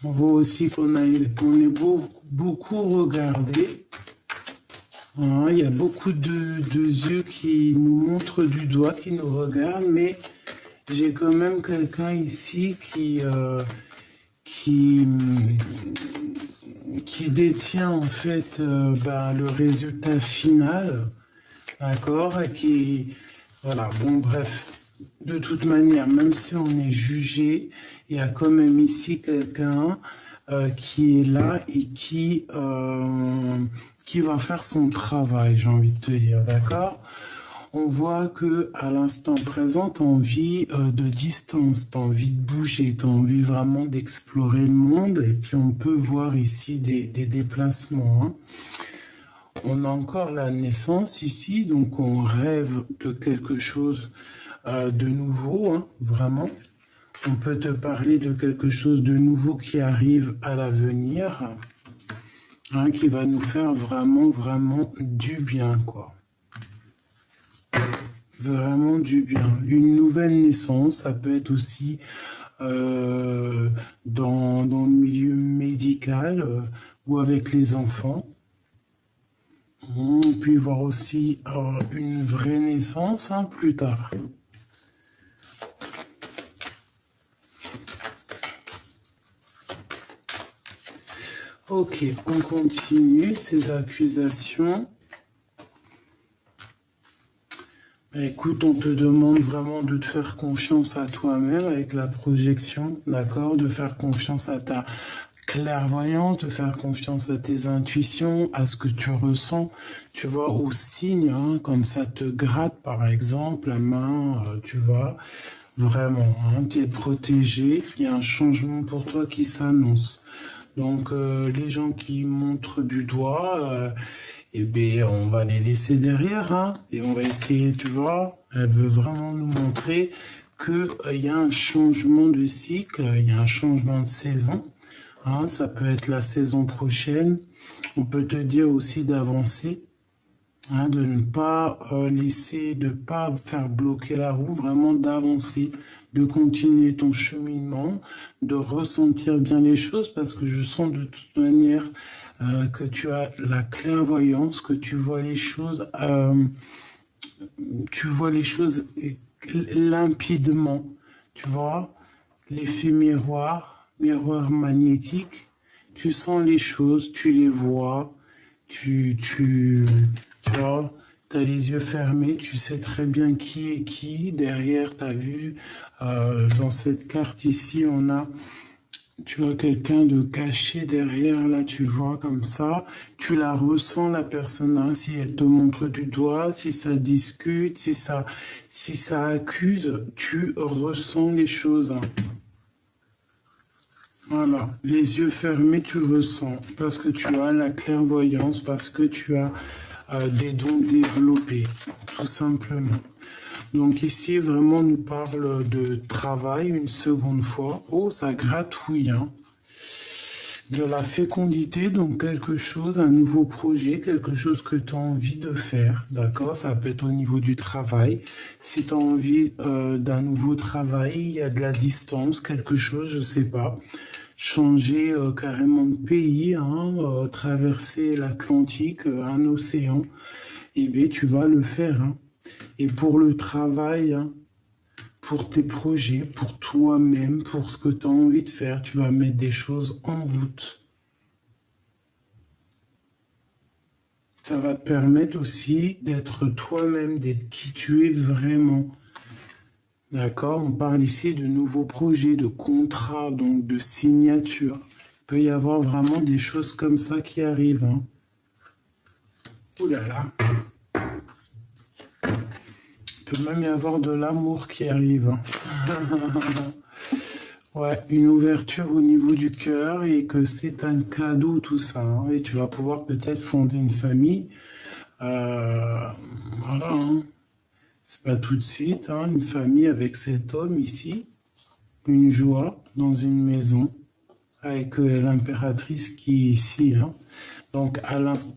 On voit aussi qu'on est beaucoup regardé. Hein, il y a beaucoup de yeux qui nous montrent du doigt, qui nous regardent, mais j'ai quand même quelqu'un ici qui, qui détient en fait le résultat final, d'accord, et qui, voilà, bon bref, de toute manière, même si on est jugé, il y a quand même ici quelqu'un qui est là et qui va faire son travail, j'ai envie de te dire, d'accord? On voit que à l'instant présent, tu as envie de distance, tu as envie de bouger, tu as envie vraiment d'explorer le monde. Et puis on peut voir ici des déplacements. Hein. On a encore la naissance ici, donc on rêve de quelque chose de nouveau, hein, vraiment. On peut te parler de quelque chose de nouveau qui arrive à l'avenir, hein, qui va nous faire vraiment, vraiment du bien, quoi. Vraiment du bien. Une nouvelle naissance, ça peut être aussi dans le milieu médical ou avec les enfants. On peut voir aussi une vraie naissance hein, plus tard. Ok, on continue ces accusations. Écoute, on te demande vraiment de te faire confiance à toi-même avec la projection, d'accord? De faire confiance à ta clairvoyance, de faire confiance à tes intuitions, à ce que tu ressens, tu vois, aux signes, hein, comme ça te gratte par exemple la main, tu vois, vraiment, hein, tu es protégé, il y a un changement pour toi qui s'annonce. Donc les gens qui montrent du doigt, eh bien, on va les laisser derrière, hein, et on va essayer, tu vois, elle veut vraiment nous montrer qu'il y a un changement de cycle, il y a un changement de saison, hein, ça peut être la saison prochaine, on peut te dire aussi d'avancer, hein, de ne pas laisser, de ne pas faire bloquer la roue, vraiment d'avancer, de continuer ton cheminement, de ressentir bien les choses, parce que je sens de toute manière que tu as la clairvoyance, que tu vois les choses limpidement, tu vois, l'effet miroir, miroir magnétique, tu sens les choses, tu les vois, tu vois, tu as les yeux fermés, tu sais très bien qui est qui, derrière, tu as vu, dans cette carte ici, on a tu vois quelqu'un de caché derrière, là, tu vois, comme ça. Tu la ressens, la personne, hein, si elle te montre du doigt, si ça discute, si ça accuse, tu ressens les choses. Hein. Voilà, les yeux fermés, tu le ressens, parce que tu as la clairvoyance, parce que tu as des dons développés, tout simplement. Donc ici, vraiment, on nous parle de travail une seconde fois. Oh, ça gratouille, hein. De la fécondité, donc quelque chose, un nouveau projet, quelque chose que tu as envie de faire, d'accord? Ça peut être au niveau du travail. Si tu as envie d'un nouveau travail, il y a de la distance, quelque chose, je sais pas. Changer carrément de pays, hein, traverser l'Atlantique, un océan, eh bien, tu vas le faire, hein. Et pour le travail, hein, pour tes projets, pour toi-même, pour ce que tu as envie de faire, tu vas mettre des choses en route. Ça va te permettre aussi d'être toi-même, d'être qui tu es vraiment. D'accord? On parle ici de nouveaux projets, de contrats, donc de signatures. Il peut y avoir vraiment des choses comme ça qui arrivent. Hein. Ouh là là. Il peut même y avoir de l'amour qui arrive. Hein. Ouais, une ouverture au niveau du cœur et que c'est un cadeau tout ça. Hein, et tu vas pouvoir peut-être fonder une famille. Voilà. Hein. C'est pas tout de suite. Hein, une famille avec cet homme ici. Une joie dans une maison avec l'impératrice qui est ici. Hein. Donc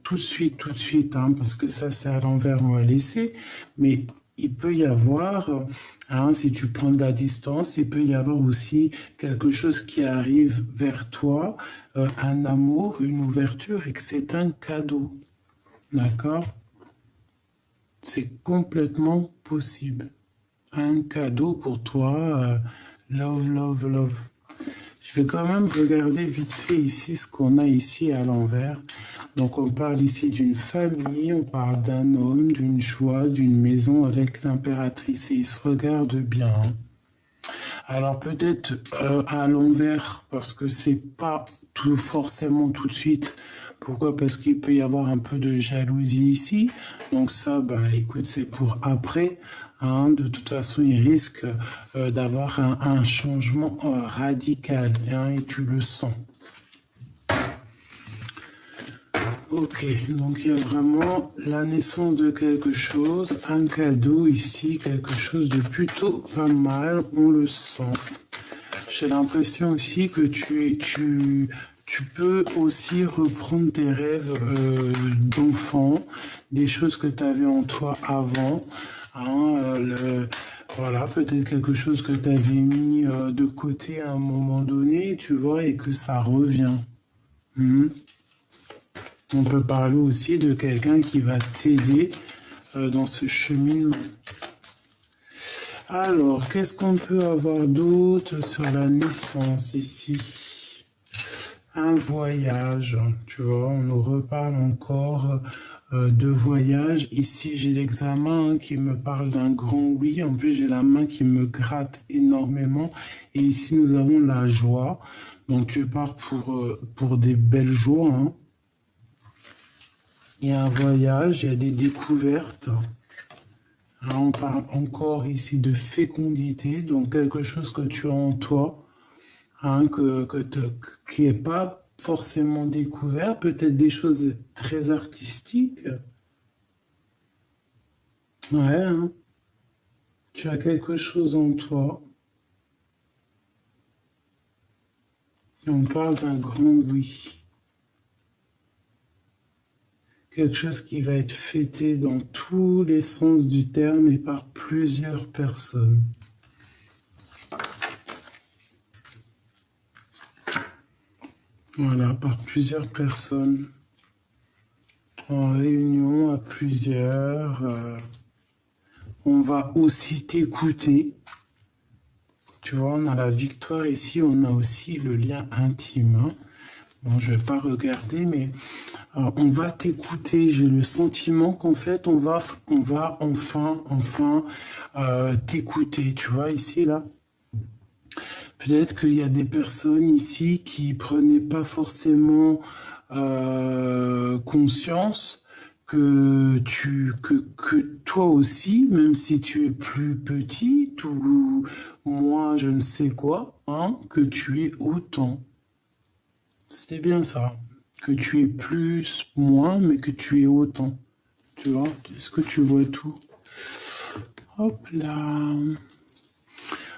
tout de suite, hein, parce que ça c'est à l'envers, on va laisser. Mais il peut y avoir, hein, si tu prends de la distance, il peut y avoir aussi quelque chose qui arrive vers toi, un amour, une ouverture, et que c'est un cadeau. D'accord? C'est complètement possible. Un cadeau pour toi, love, love, love. Je vais quand même regarder vite fait ici ce qu'on a ici à l'envers. Donc on parle ici d'une famille, on parle d'un homme, d'une joie, d'une maison avec l'impératrice et ils se regardent bien. Alors peut-être à l'envers parce que c'est pas tout forcément tout de suite. Pourquoi? Parce qu'il peut y avoir un peu de jalousie ici. Donc ça, ben écoute, c'est pour après. Hein. De toute façon, il risque d'avoir un changement radical hein, et tu le sens. Ok, donc il y a vraiment la naissance de quelque chose, un cadeau ici, quelque chose de plutôt pas mal, on le sent. J'ai l'impression aussi que tu peux aussi reprendre tes rêves d'enfant, des choses que tu avais en toi avant. Hein, voilà, peut-être quelque chose que tu avais mis de côté à un moment donné, tu vois, et que ça revient. On peut parler aussi de quelqu'un qui va t'aider dans ce cheminement. Alors, qu'est-ce qu'on peut avoir d'autre sur la naissance ici? Un voyage, tu vois, on nous reparle encore de voyage. Ici, j'ai l'examen qui me parle d'un grand oui. En plus, j'ai la main qui me gratte énormément. Et ici, nous avons la joie. Donc, tu pars pour des belles joies. Hein. Il y a un voyage, il y a des découvertes. Hein, on parle encore ici de fécondité, donc quelque chose que tu as en toi, hein, qui n'est pas forcément découvert, peut-être des choses très artistiques. Ouais, hein, tu as quelque chose en toi. Et on parle d'un grand oui. Quelque chose qui va être fêté dans tous les sens du terme et par plusieurs personnes. Voilà, par plusieurs personnes. En réunion à plusieurs. On va aussi t'écouter. Tu vois, on a la victoire ici, on a aussi le lien intime. Hein. Bon, je vais pas regarder, mais on va t'écouter. J'ai le sentiment qu'en fait, on va enfin t'écouter. Tu vois, ici, là. Peut-être qu'il y a des personnes ici qui prenaient pas forcément conscience que toi aussi, même si tu es plus petite ou moins je ne sais quoi, hein, que tu es autant. C'est bien ça. Que tu es plus, moins, mais que tu es autant. Tu vois? Est-ce que tu vois tout? Hop là.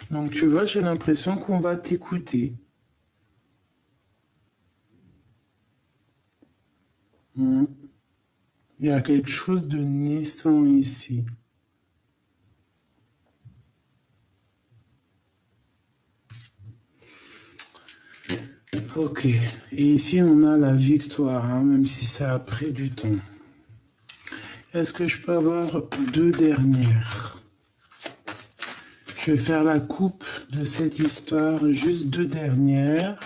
Donc tu vois, j'ai l'impression qu'on va t'écouter. Il y a quelque chose de naissant ici. Ok, et ici on a la victoire, hein, même si ça a pris du temps. Est-ce que je peux avoir deux dernières? Je vais faire la coupe de cette histoire, juste deux dernières.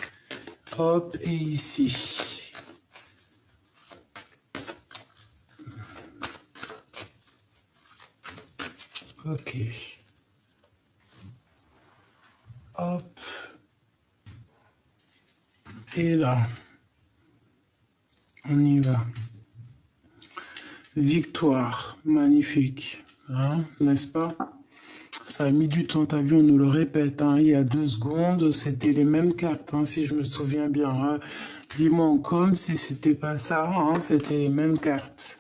Hop, et ici. Ok. Hop. Et là. On y va. Victoire. Magnifique. Hein, n'est-ce pas? Ça a mis du temps, t'as vu, on nous le répète, hein, il y a 2 secondes, c'était les mêmes cartes, hein, si je me souviens bien. Hein. Dis-moi en com si c'était pas ça, hein, c'était les mêmes cartes.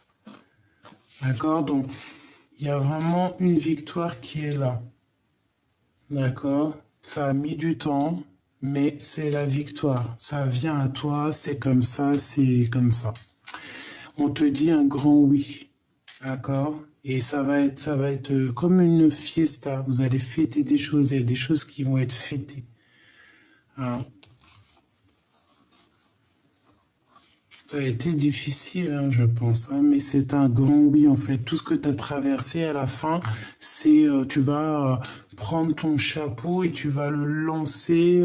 D'accord? Donc, il y a vraiment une victoire qui est là. D'accord? Ça a mis du temps, mais c'est la victoire. Ça vient à toi, c'est comme ça, c'est comme ça. On te dit un grand oui. D'accord? Et ça va être comme une fiesta. Vous allez fêter des choses. Il y a des choses qui vont être fêtées. Hein. Ça a été difficile, hein, je pense, hein, mais c'est un grand oui, en fait. Tout ce que tu as traversé à la fin, c'est tu vas prendre ton chapeau et tu vas le lancer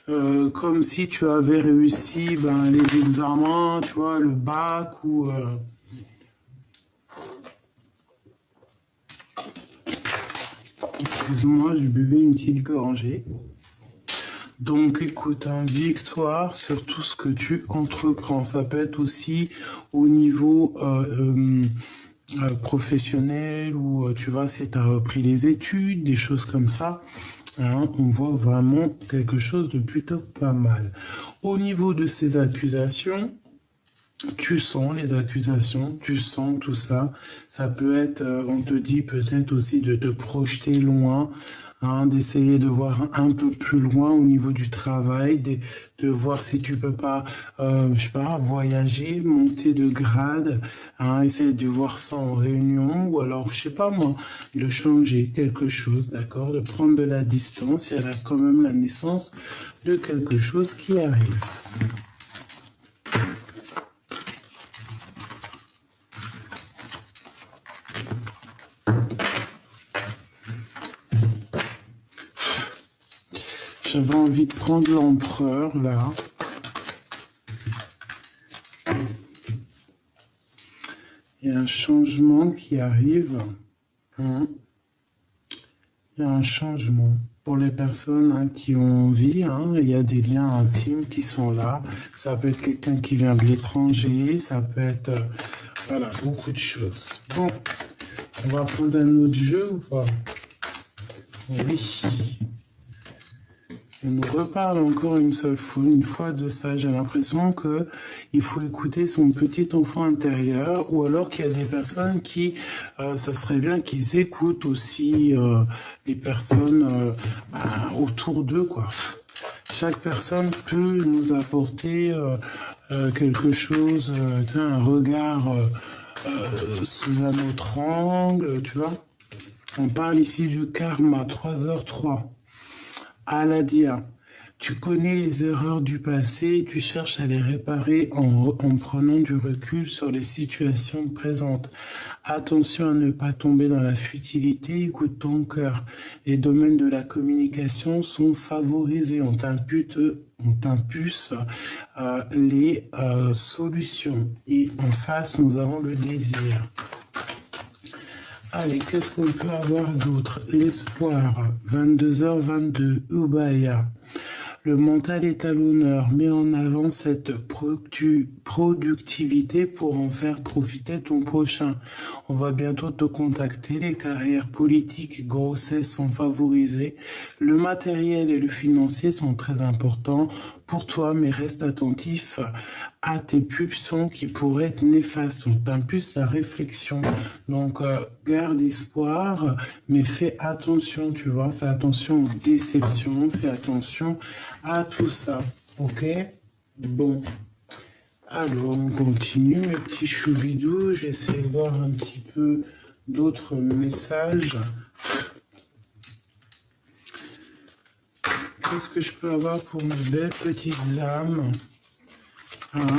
comme si tu avais réussi ben, les examens, tu vois, le bac ou... Excuse-moi, je buvais une petite gorgée. Donc écoute, hein, victoire sur tout ce que tu entreprends. Ça peut être aussi au niveau professionnel ou tu vois, si tu as repris les études, des choses comme ça. Hein, on voit vraiment quelque chose de plutôt pas mal. Au niveau de ces accusations, tu sens les accusations, tu sens tout ça. Ça peut être, on te dit peut-être aussi de te projeter loin, hein, d'essayer de voir un peu plus loin au niveau du travail, de voir si tu peux pas, je sais pas, voyager, monter de grade, hein, essayer de voir ça en réunion, ou alors, je sais pas moi, de changer quelque chose, d'accord, de prendre de la distance. Il y a là quand même la naissance de quelque chose qui arrive. J'avais envie de prendre l'empereur, là. Il y a un changement qui arrive. Hein. Il y a un changement. Pour les personnes hein, qui ont envie, hein, il y a des liens intimes qui sont là. Ça peut être quelqu'un qui vient de l'étranger, ça peut être... voilà, beaucoup de choses. Bon, on va prendre un autre jeu ou pas? Oui. On nous reparle encore une fois de ça. J'ai l'impression que il faut écouter son petit enfant intérieur, ou alors qu'il y a des personnes qui, ça serait bien qu'ils écoutent aussi les personnes autour d'eux, quoi. Chaque personne peut nous apporter quelque chose, un regard sous un autre angle, tu vois. On parle ici du karma, 3h03. Aladia, tu connais les erreurs du passé et tu cherches à les réparer en prenant du recul sur les situations présentes. Attention à ne pas tomber dans la futilité, écoute ton cœur. Les domaines de la communication sont favorisés, on t'impulse les solutions. Et en face, nous avons le désir. Allez, qu'est-ce qu'on peut avoir d'autre? L'espoir, 22h22, Ubaya. Le mental est à l'honneur, mets en avant cette productivité pour en faire profiter ton prochain. On va bientôt te contacter, les carrières politiques et grossesses sont favorisées. Le matériel et le financier sont très importants pour toi, mais reste attentif à tes pulsions qui pourraient être néfastes. On t'impulse la réflexion. Donc, garde espoir, mais fais attention, tu vois, fais attention aux déceptions, fais attention à tout ça, ok? Bon, alors on continue, mes petits choubidous, j'essaie de voir un petit peu d'autres messages. Qu'est-ce que je peux avoir pour mes belles petites âmes? Hein?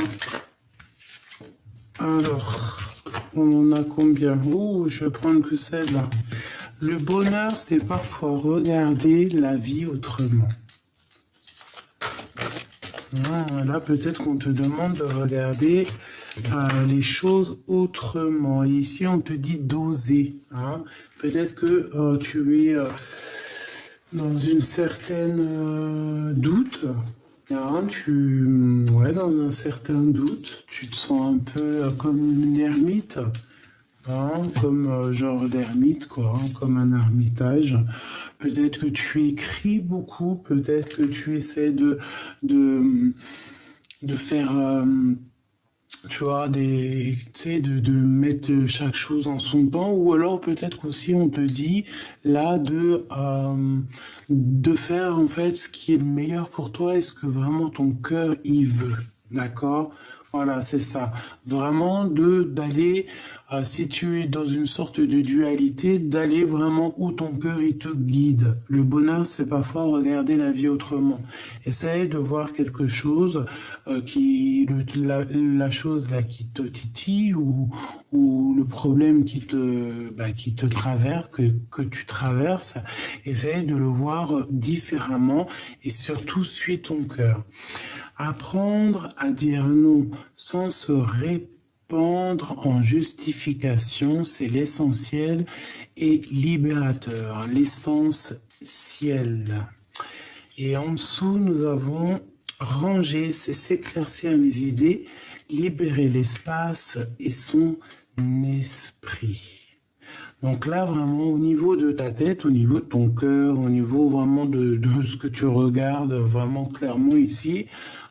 Alors, on en a combien? Oh, je vais prendre que celle-là. Le bonheur, c'est parfois regarder la vie autrement. Là, peut-être qu'on te demande de regarder les choses autrement. Et ici, on te dit d'oser. Hein. Peut-être que tu es dans une certaine doute. Hein, dans un certain doute. Tu te sens un peu comme une ermite. Hein, comme genre d'ermite, quoi, hein, comme un ermitage. Peut-être que tu écris beaucoup, peut-être que tu essaies de faire, tu vois, de mettre chaque chose en son temps, ou alors peut-être qu'aussi on te dit là de faire en fait ce qui est le meilleur pour toi et ce que vraiment ton cœur y veut. D'accord? Voilà, c'est ça. Vraiment d'aller, si tu es dans une sorte de dualité, d'aller vraiment où ton cœur il te guide. Le bonheur, c'est parfois regarder la vie autrement. Essaye de voir quelque chose la chose là qui te titille ou le problème qui te traverse, que tu traverses. Essaye de le voir différemment et surtout suis ton cœur. Apprendre à dire non sans se répandre en justification, c'est l'essentiel et libérateur, l'essentiel. Et en dessous, nous avons ranger, c'est s'éclaircir les idées, libérer l'espace et son esprit. Donc là, vraiment, au niveau de ta tête, au niveau de ton cœur, au niveau vraiment de ce que tu regardes vraiment clairement ici,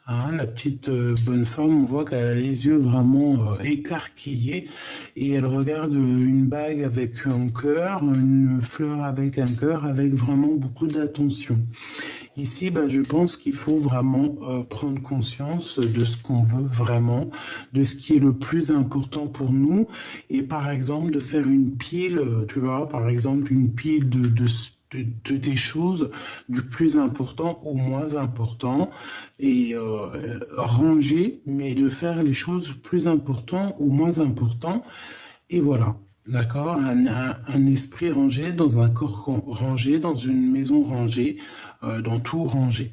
hein, la petite bonne femme, on voit qu'elle a les yeux vraiment écarquillés et elle regarde une bague avec un cœur, une fleur avec un cœur, avec vraiment beaucoup d'attention. Ici, je pense qu'il faut vraiment prendre conscience de ce qu'on veut vraiment, de ce qui est le plus important pour nous, et par exemple de faire une pile, tu vois, par exemple une pile des choses du plus important au moins important, et ranger, mais de faire les choses plus importantes au moins important, et voilà. D'accord, un esprit rangé, dans un corps rangé, dans une maison rangée, dans tout rangé.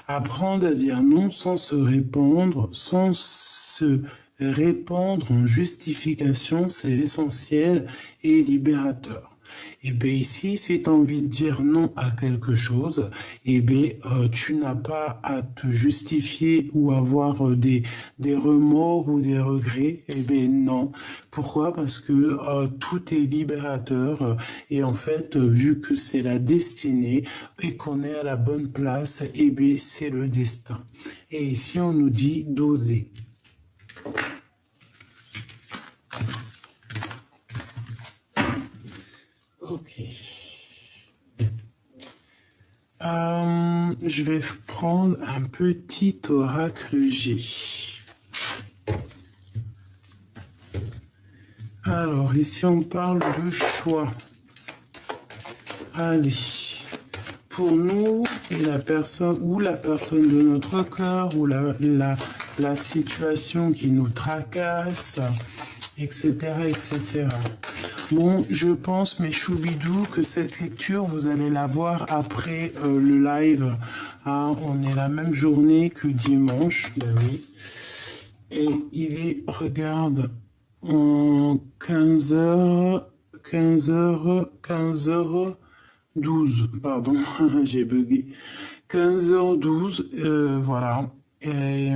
Apprendre à dire non sans se répandre en justification, c'est l'essentiel et libérateur. Et bien ici, si tu as envie de dire non à quelque chose, et bien tu n'as pas à te justifier ou avoir des remords ou des regrets. Et bien non. Pourquoi? Parce que tout est libérateur et en fait, vu que c'est la destinée et qu'on est à la bonne place, et bien c'est le destin. Et ici, on nous dit d'oser. Ok. Je vais prendre un petit oracle G. Alors, ici, on parle de choix. Allez. Pour nous, la personne de notre cœur, ou la situation qui nous tracasse, etc., etc. Bon, je pense, mes choubidous, que cette lecture, vous allez la voir après le live. Hein, on est la même journée que dimanche, ben oui. Et il est, regarde, en 15h12, pardon, j'ai bugué. 15h12, voilà. Et,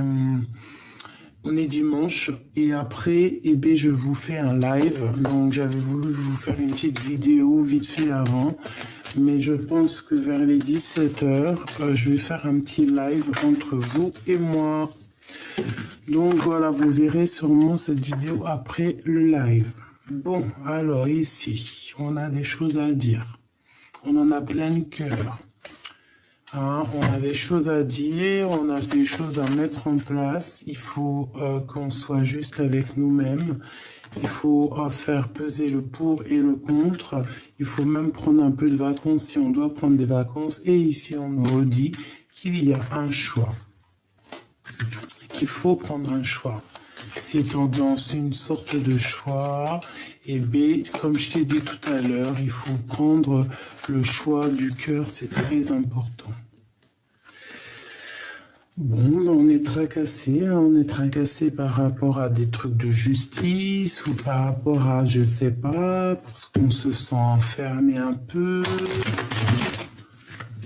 on est dimanche et après, je vous fais un live. Donc, j'avais voulu vous faire une petite vidéo vite fait avant. Mais je pense que vers les 17h, je vais faire un petit live entre vous et moi. Donc, voilà, vous verrez sûrement cette vidéo après le live. Bon, alors ici, on a des choses à dire. On en a plein le cœur. Hein, on a des choses à dire, on a des choses à mettre en place. Il faut qu'on soit juste avec nous-mêmes. Il faut faire peser le pour et le contre. Il faut même prendre un peu de vacances si on doit prendre des vacances. Et ici, on nous redit qu'il y a un choix. Qu'il faut prendre un choix. C'est dans une sorte de choix. Et B, comme je t'ai dit tout à l'heure, il faut prendre le choix du cœur, c'est très important. Bon, on est tracassé, hein, on est tracassé par rapport à des trucs de justice ou par rapport à, je sais pas, parce qu'on se sent enfermé un peu.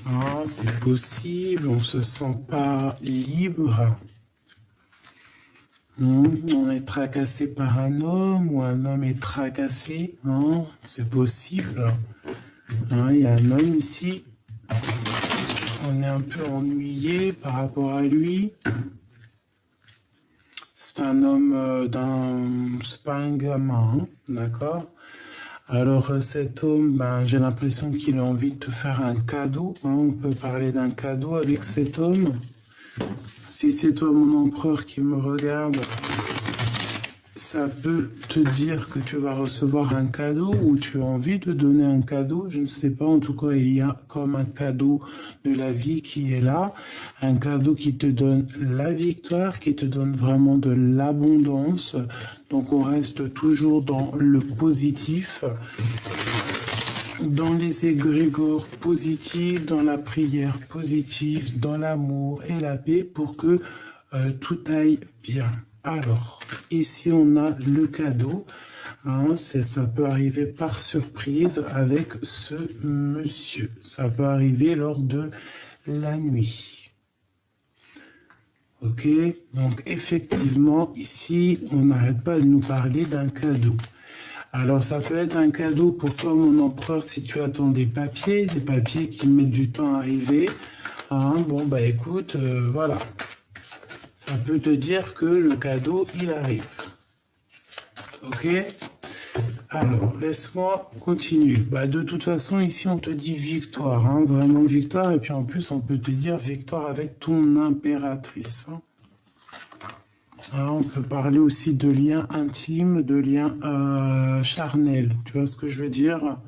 Ah, c'est possible, on se sent pas libre. On est tracassé par un homme ou un homme est tracassé, hein, c'est possible. Hein, il y a un homme ici. On est un peu ennuyé par rapport à lui. C'est un homme c'est pas un gamin, hein, d'accord? Alors cet homme, j'ai l'impression qu'il a envie de te faire un cadeau. Hein, on peut parler d'un cadeau avec cet homme. Si c'est toi, mon empereur, qui me regarde, ça peut te dire que tu vas recevoir un cadeau ou tu as envie de donner un cadeau. Je ne sais pas, en tout cas, il y a comme un cadeau de la vie qui est là. Un cadeau qui te donne la victoire, qui te donne vraiment de l'abondance. Donc on reste toujours dans le positif, dans les égrégores positifs, dans la prière positive, dans l'amour et la paix pour que tout aille bien. Alors, ici on a le cadeau. Hein, ça peut arriver par surprise avec ce monsieur. Ça peut arriver lors de la nuit. Ok, donc effectivement, ici, on n'arrête pas de nous parler d'un cadeau. Alors, ça peut être un cadeau pour toi, mon empereur, si tu attends des papiers qui mettent du temps à arriver. Hein, bon, bah écoute, voilà. Ça peut te dire que le cadeau, il arrive. Ok? Alors, laisse-moi continuer. Bah, de toute façon, ici, on te dit victoire, hein, vraiment victoire. Et puis, en plus, on peut te dire victoire avec ton impératrice. Hein. Hein, on peut parler aussi de liens intimes, de liens charnels. Tu vois ce que je veux dire?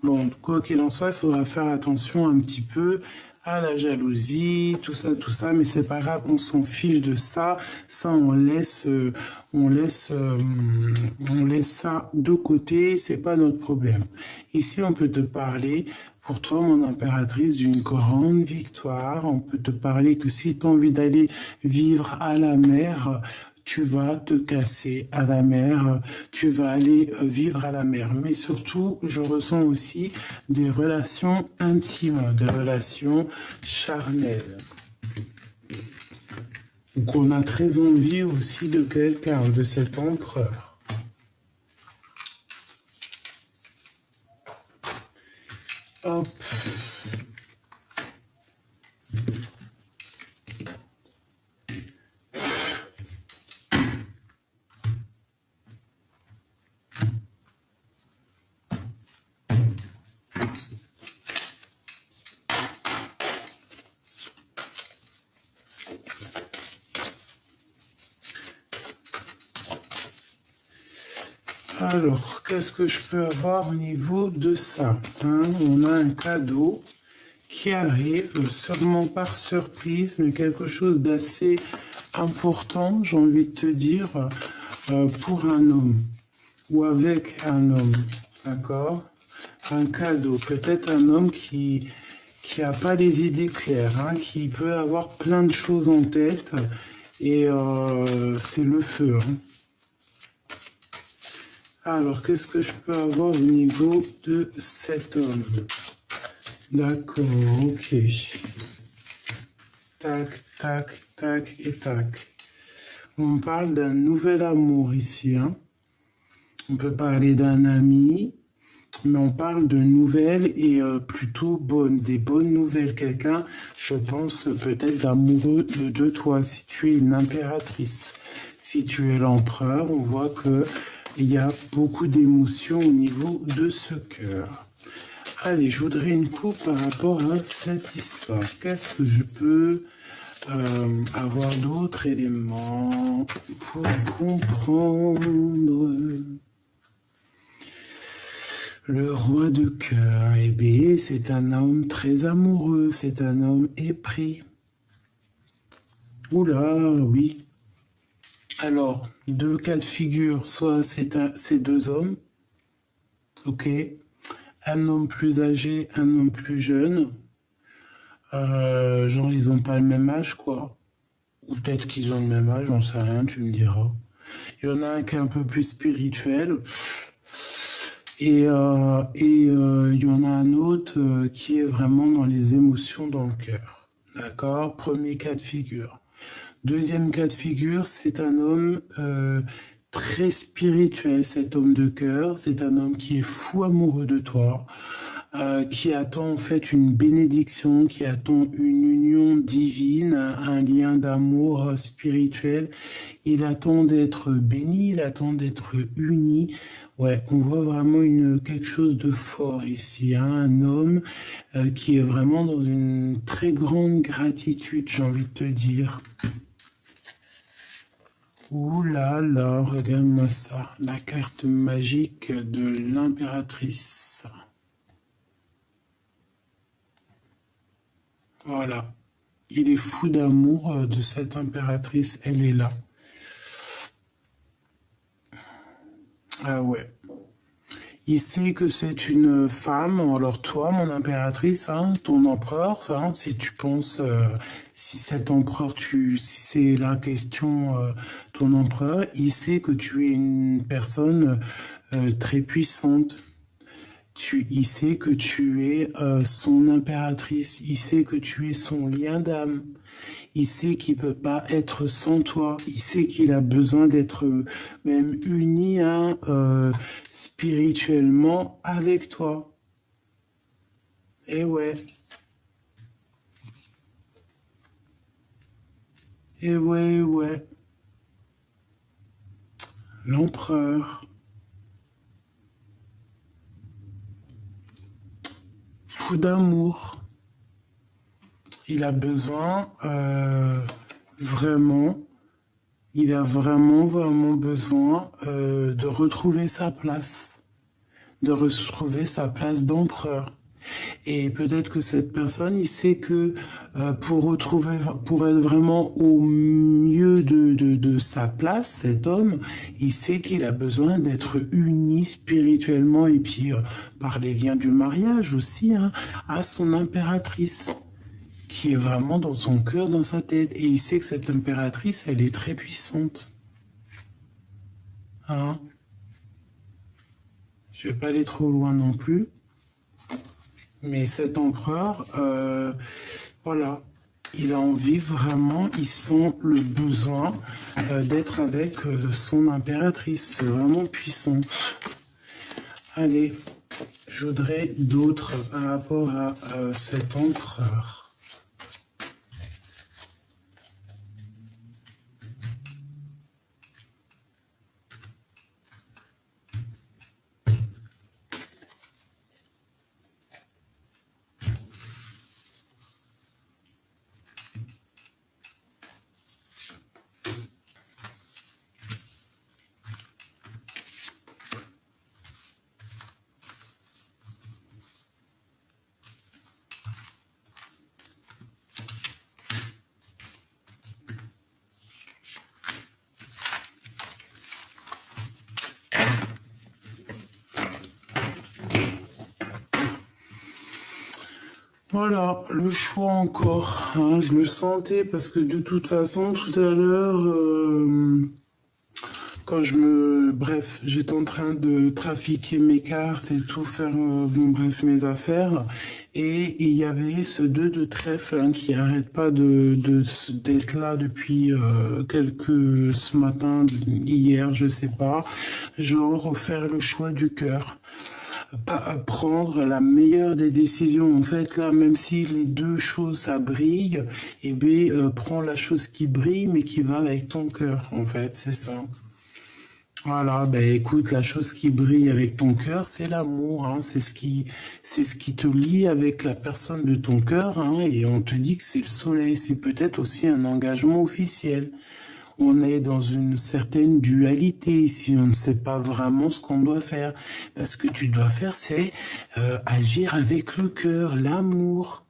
Bon, quoi qu'il en soit, il faudra faire attention un petit peu à la jalousie, tout ça, mais c'est pas grave, on s'en fiche de ça. Ça, on laisse ça de côté, c'est pas notre problème. Ici, on peut te parler, pour toi, mon impératrice, d'une grande victoire. On peut te parler que si tu as envie d'aller vivre à la mer, tu vas te casser à la mer, tu vas aller vivre à la mer. Mais surtout, je ressens aussi des relations intimes, des relations charnelles. Donc on a très envie aussi de quelqu'un, de cet empereur. Hop. Alors, qu'est-ce que je peux avoir au niveau de ça, hein? On a un cadeau qui arrive seulement par surprise, mais quelque chose d'assez important, j'ai envie de te dire, pour un homme ou avec un homme, d'accord? Un cadeau, peut-être un homme qui a pas les idées claires, hein, qui peut avoir plein de choses en tête, et c'est le feu, hein. Alors, qu'est-ce que je peux avoir au niveau de cet homme? D'accord, ok. Tac, tac, tac et tac. On parle d'un nouvel amour ici, hein. On peut parler d'un ami, mais on parle de nouvelles et plutôt bonnes, des bonnes nouvelles. Quelqu'un, je pense, peut-être amoureux de toi, si tu es une impératrice. Si tu es l'empereur, on voit que il y a beaucoup d'émotions au niveau de ce cœur. Allez, je voudrais une coupe par rapport à cette histoire. Qu'est-ce que je peux avoir d'autres éléments pour comprendre? Le roi de cœur, eh bien, c'est un homme très amoureux, c'est un homme épris. Oula, oui. Alors, deux cas de figure, soit c'est deux hommes, ok, un homme plus âgé, un homme plus jeune, genre ils n'ont pas le même âge, quoi, ou peut-être qu'ils ont le même âge, j'en sais rien, tu me diras. Il y en a un qui est un peu plus spirituel, et il y en a un autre qui est vraiment dans les émotions, dans le cœur, d'accord? Premier cas de figure. Deuxième cas de figure, c'est un homme très spirituel, cet homme de cœur. C'est un homme qui est fou amoureux de toi, qui attend en fait une bénédiction, qui attend une union divine, un lien d'amour spirituel. Il attend d'être béni, il attend d'être uni. Ouais, on voit vraiment quelque chose de fort ici, hein, un homme qui est vraiment dans une très grande gratitude, j'ai envie de te dire. Ouh là là, regarde-moi ça, la carte magique de l'impératrice. Voilà, il est fou d'amour de cette impératrice, elle est là. Ah ouais. Il sait que c'est une femme, alors toi, mon impératrice, hein, ton empereur, hein, si tu penses, si cet empereur, si c'est la question, ton empereur, il sait que tu es une personne très puissante. Il sait que tu es son impératrice, il sait que tu es son lien d'âme. Il sait qu'il peut pas être sans toi. Il sait qu'il a besoin d'être même uni, hein, spirituellement avec toi. Et ouais. Et ouais, ouais. L'empereur. Fou d'amour. Il a besoin vraiment. Il a vraiment, vraiment besoin de retrouver sa place. De retrouver sa place d'empereur. Et peut-être que cette personne, il sait que pour être vraiment au mieux de sa place, cet homme, il sait qu'il a besoin d'être uni spirituellement et puis par les liens du mariage aussi, hein, à son impératrice, qui est vraiment dans son cœur, dans sa tête. Et il sait que cette impératrice, elle est très puissante. Hein? Je vais pas aller trop loin non plus. Mais cet empereur, voilà, il a envie vraiment, il sent le besoin d'être avec son impératrice. C'est vraiment puissant. Allez, je voudrais d'autres par rapport à cet empereur. Voilà, le choix encore, hein, je le sentais parce que de toute façon, tout à l'heure, bref, j'étais en train de trafiquer mes cartes et tout, faire, bon, bref, mes affaires, et il y avait ce 2 de trèfle hein, qui arrête pas d'être là depuis ce matin, hier, je sais pas, genre faire le choix du cœur. Pas prendre la meilleure des décisions. En fait, là, même si les deux choses, ça brille, eh bien, prends la chose qui brille, mais qui va avec ton cœur, en fait, c'est ça. Voilà, ben écoute, la chose qui brille avec ton cœur, c'est l'amour, hein, c'est ce qui te lie avec la personne de ton cœur, hein, et on te dit que c'est le soleil, c'est peut-être aussi un engagement officiel. On est dans une certaine dualité ici, on ne sait pas vraiment ce qu'on doit faire. Ce que tu dois faire, c'est agir avec le cœur, l'amour.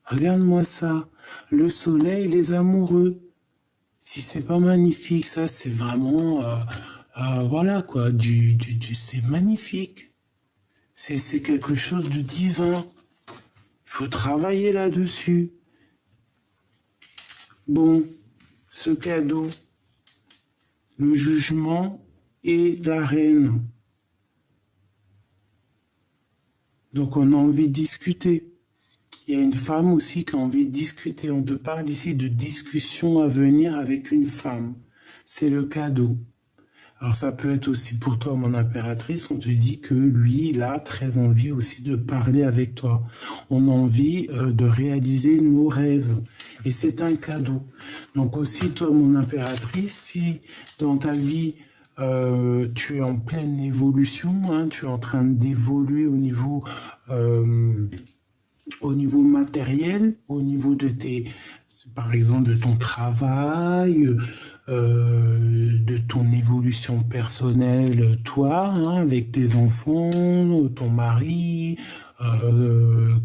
Regarde-moi ça, le soleil, les amoureux. Si c'est pas magnifique, ça c'est vraiment, voilà quoi, c'est magnifique. C'est quelque chose de divin. Il faut travailler là-dessus. Bon, ce cadeau, le jugement et la reine. Donc on a envie de discuter. Il y a une femme aussi qui a envie de discuter. On te parle ici de discussion à venir avec une femme. C'est le cadeau. Alors ça peut être aussi pour toi, mon impératrice, on te dit que lui, il a très envie aussi de parler avec toi. On a envie de réaliser nos rêves. Et c'est un cadeau. Donc aussi, toi, mon impératrice, si dans ta vie, tu es en pleine évolution, hein, tu es en train d'évoluer au niveau matériel, au niveau de tes, par exemple, de ton travail, de ton évolution personnelle, toi, hein, avec tes enfants, ton mari,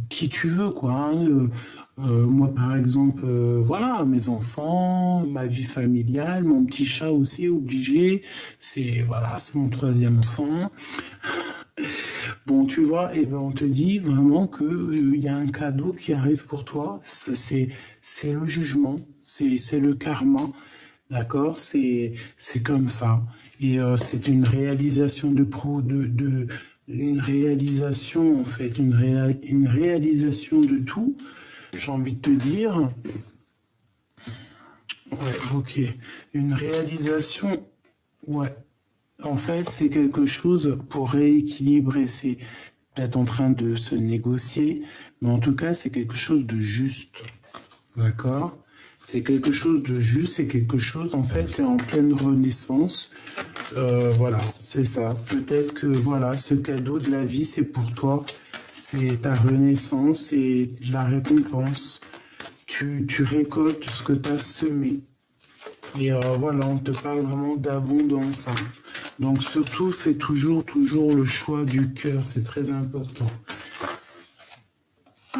qui tu veux, quoi. Hein, moi, par exemple, voilà, mes enfants, ma vie familiale, mon petit chat aussi, obligé. C'est, voilà, c'est mon troisième enfant. Bon, tu vois, et ben on te dit vraiment que il y a un cadeau qui arrive pour toi. C'est le jugement, c'est le karma, d'accord? C'est comme ça. Et c'est une réalisation une réalisation en fait, une réalisation de tout. J'ai envie de te dire, ouais, ok, une réalisation, ouais. En fait, c'est quelque chose pour rééquilibrer. C'est peut-être en train de se négocier, mais en tout cas, c'est quelque chose de juste. D'accord? C'est quelque chose de juste, c'est quelque chose, en fait, t'es en pleine renaissance. Voilà, c'est ça. Peut-être que, voilà, ce cadeau de la vie, c'est pour toi. C'est ta renaissance, c'est la récompense. Tu récoltes ce que tu as semé. Et voilà, on te parle vraiment d'abondance, hein. Donc surtout, fais toujours le choix du cœur, c'est très important.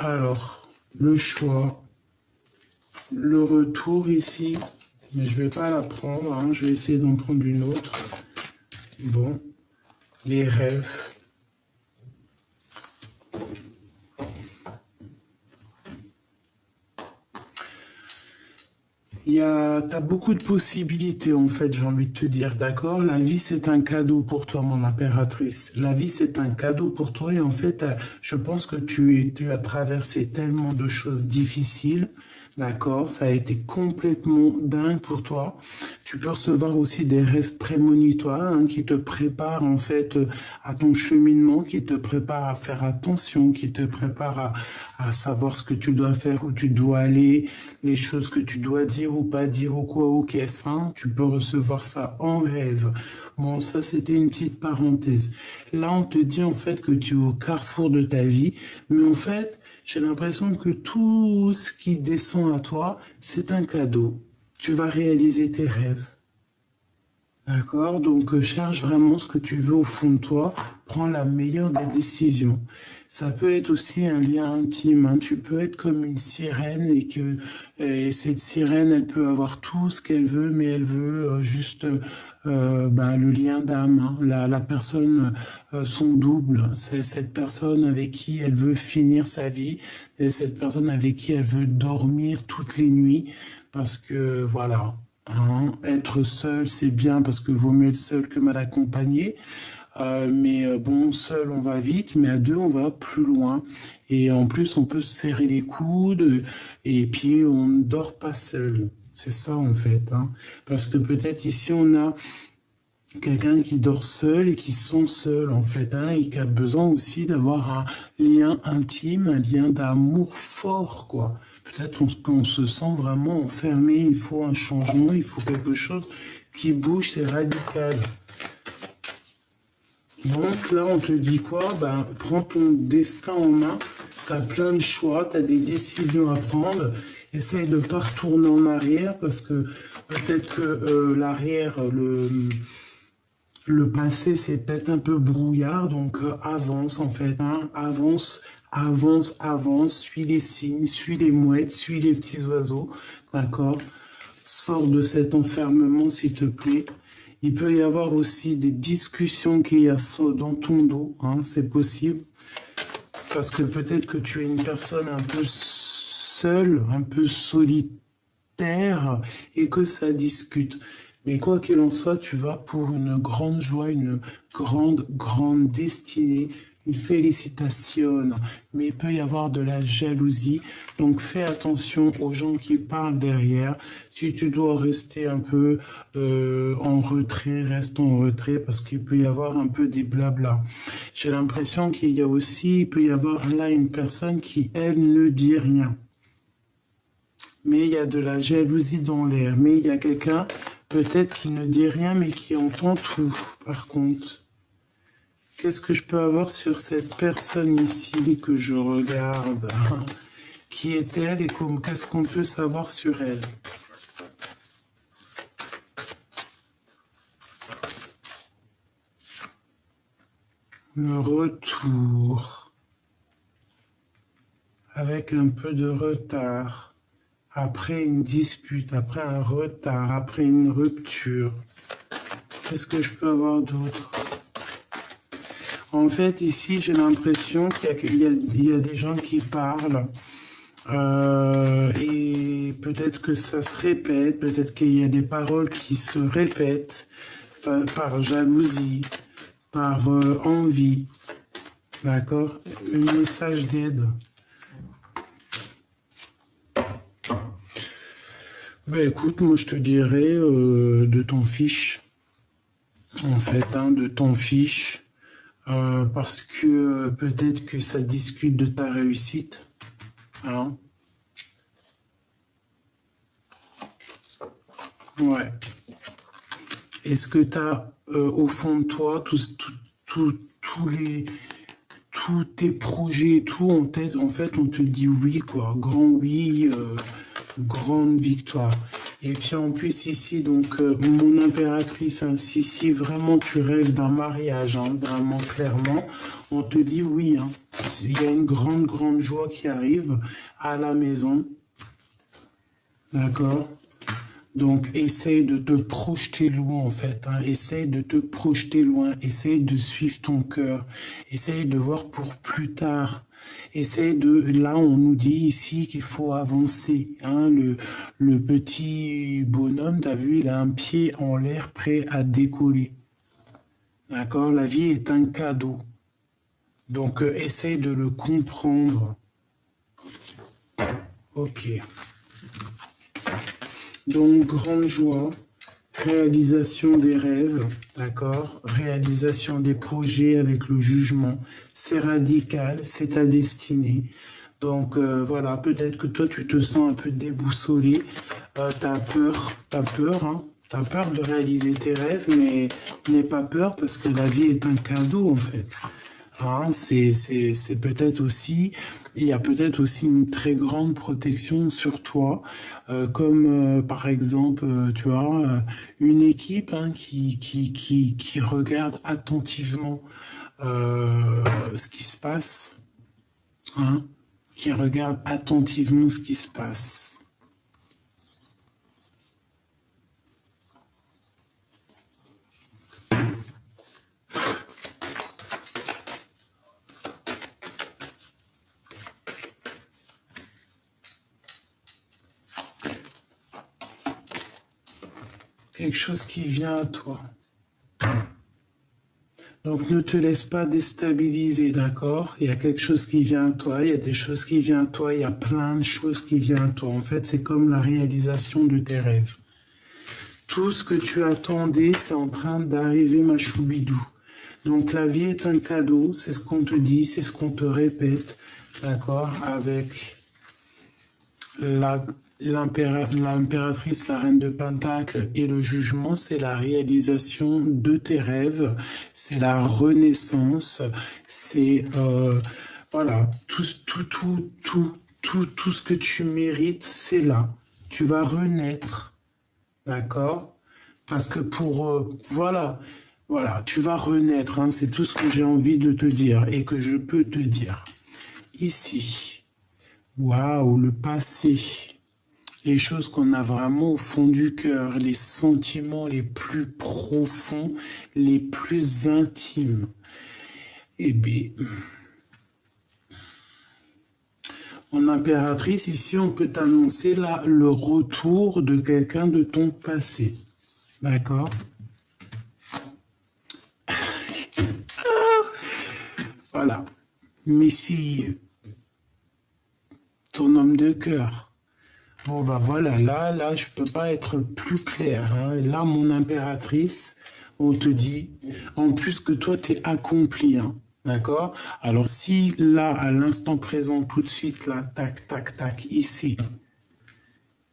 Alors, le choix, le retour ici, mais je vais pas la prendre, hein, je vais essayer d'en prendre une autre. Bon, les rêves. T'as beaucoup de possibilités en fait, j'ai envie de te dire, d'accord? La vie c'est un cadeau pour toi, mon impératrice. La vie c'est un cadeau pour toi et en fait, je pense que tu as traversé tellement de choses difficiles, d'accord? Ça a été complètement dingue pour toi. Tu peux recevoir aussi des rêves prémonitoires hein, qui te préparent en fait à ton cheminement, qui te préparent à faire attention, qui te préparent à savoir ce que tu dois faire, où tu dois aller, les choses que tu dois dire ou pas dire ou quoi ou qu'est-ce, hein. Tu peux recevoir ça en rêve. Bon, ça c'était une petite parenthèse. Là, on te dit en fait que tu es au carrefour de ta vie, mais en fait, j'ai l'impression que tout ce qui descend à toi, c'est un cadeau. Tu vas réaliser tes rêves. D'accord? Donc, cherche vraiment ce que tu veux au fond de toi. Prends la meilleure des décisions. Ça peut être aussi un lien intime, hein. Tu peux être comme une sirène et cette sirène, elle peut avoir tout ce qu'elle veut, mais elle veut juste ben, le lien d'âme, hein. La personne, son double. C'est cette personne avec qui elle veut finir sa vie et cette personne avec qui elle veut dormir toutes les nuits parce que voilà. Hein, être seul, c'est bien parce que vaut mieux être seul que mal accompagné. Mais bon, seul, on va vite, mais à deux, on va plus loin. Et en plus, on peut se serrer les coudes et puis on ne dort pas seul. C'est ça, en fait. Hein. Parce que peut-être ici, on a quelqu'un qui dort seul et qui se sent seul, en fait, hein, et qui a besoin aussi d'avoir un lien intime, un lien d'amour fort, quoi. Peut-être qu'on se sent vraiment enfermé, il faut un changement, il faut quelque chose qui bouge, c'est radical. Donc là, on te dit quoi? Ben, prends ton destin en main, tu as plein de choix, tu as des décisions à prendre, essaye de ne pas retourner en arrière parce que peut-être que l'arrière, le passé, c'est peut-être un peu brouillard, donc avance en fait, hein, avance, avance, avance, suis les signes, suis les mouettes, suis les petits oiseaux, d'accord? Sors de cet enfermement, s'il te plaît. Il peut y avoir aussi des discussions qu'il y a dans ton dos, hein, c'est possible, parce que peut-être que tu es une personne un peu seule, un peu solitaire, et que ça discute. Mais quoi qu'il en soit, tu vas pour une grande joie, une grande destinée, une félicitation. Mais il peut y avoir de la jalousie. Donc fais attention aux gens qui parlent derrière. Si tu dois rester un peu en retrait, reste en retrait parce qu'il peut y avoir un peu des blabla. J'ai l'impression qu'il y a aussi, il peut y avoir là une personne qui, elle, ne dit rien. Mais il y a de la jalousie dans l'air. Mais il y a quelqu'un peut-être qu'il ne dit rien, mais qui entend tout, par contre. Qu'est-ce que je peux avoir sur cette personne ici que je regarde? Qui est-elle et qu'est-ce qu'on peut savoir sur elle? Le retour. Avec un peu de retard. Après une dispute, après un retard, après une rupture. Qu'est-ce que je peux avoir d'autre? En fait, ici, j'ai l'impression qu'il y a des gens qui parlent et peut-être que ça se répète, peut-être qu'il y a des paroles qui se répètent par jalousie, par envie, d'accord? Un message d'aide. Ben écoute, moi je te dirais de ton fiche, en fait, hein, de ton fiche. Parce que peut-être que ça discute de ta réussite. Hein? Ouais. Est-ce que tu as au fond de toi tous tes projets et tout en tête? En fait, on te dit oui, quoi. Grand oui, grande victoire. Et puis en plus ici, donc mon impératrice, hein, si vraiment tu rêves d'un mariage, hein, vraiment clairement, on te dit oui. Hein. Il y a une grande joie qui arrive à la maison. D'accord? Donc essaye de te projeter loin en fait. Hein. Essaye de te projeter loin. Essaye de suivre ton cœur. Essaye de voir pour plus tard. Là, on nous dit ici qu'il faut avancer. Hein, le petit bonhomme, t'as vu, il a un pied en l'air prêt à décoller. D'accord? La vie est un cadeau. Donc, essaye de le comprendre. Ok. Donc, grande joie. Réalisation des rêves, d'accord? Réalisation des projets avec le jugement. C'est radical, c'est ta destinée. Donc voilà, peut-être que toi tu te sens un peu déboussolé. T'as peur, hein? T'as peur de réaliser tes rêves, mais n'aie pas peur parce que la vie est un cadeau en fait. Hein, c'est peut-être aussi, il y a peut-être aussi une très grande protection sur toi, comme par exemple, tu vois, une équipe hein, qui regarde attentivement ce qui se passe, hein, qui regarde attentivement ce qui se passe. Quelque chose qui vient à toi. Donc ne te laisse pas déstabiliser, d'accord? Il y a quelque chose qui vient à toi, il y a des choses qui viennent à toi, il y a plein de choses qui viennent à toi. En fait, c'est comme la réalisation de tes rêves. Tout ce que tu attendais, c'est en train d'arriver, ma choubidou. Donc la vie est un cadeau, c'est ce qu'on te dit, c'est ce qu'on te répète, d'accord? Avec l'impératrice, la reine de Pentacle et le jugement, c'est la réalisation de tes rêves, c'est la renaissance, c'est voilà, tout ce que tu mérites, c'est là. Tu vas renaître, d'accord? Parce que voilà, tu vas renaître, hein, c'est tout ce que j'ai envie de te dire et que je peux te dire. Ici, waouh, le passé. Les choses qu'on a vraiment au fond du cœur, les sentiments les plus profonds, les plus intimes. Eh bien, en impératrice, ici, on peut t'annoncer là le retour de quelqu'un de ton passé. D'accord? Voilà. Mais si ton homme de cœur. Bon, bah voilà, là, je peux pas être plus clair. Hein. Là, mon impératrice, on te dit, en plus que toi, tu es accompli. Hein. D'accord? Alors, si là, à l'instant présent, tout de suite, là, tac, tac, tac, ici,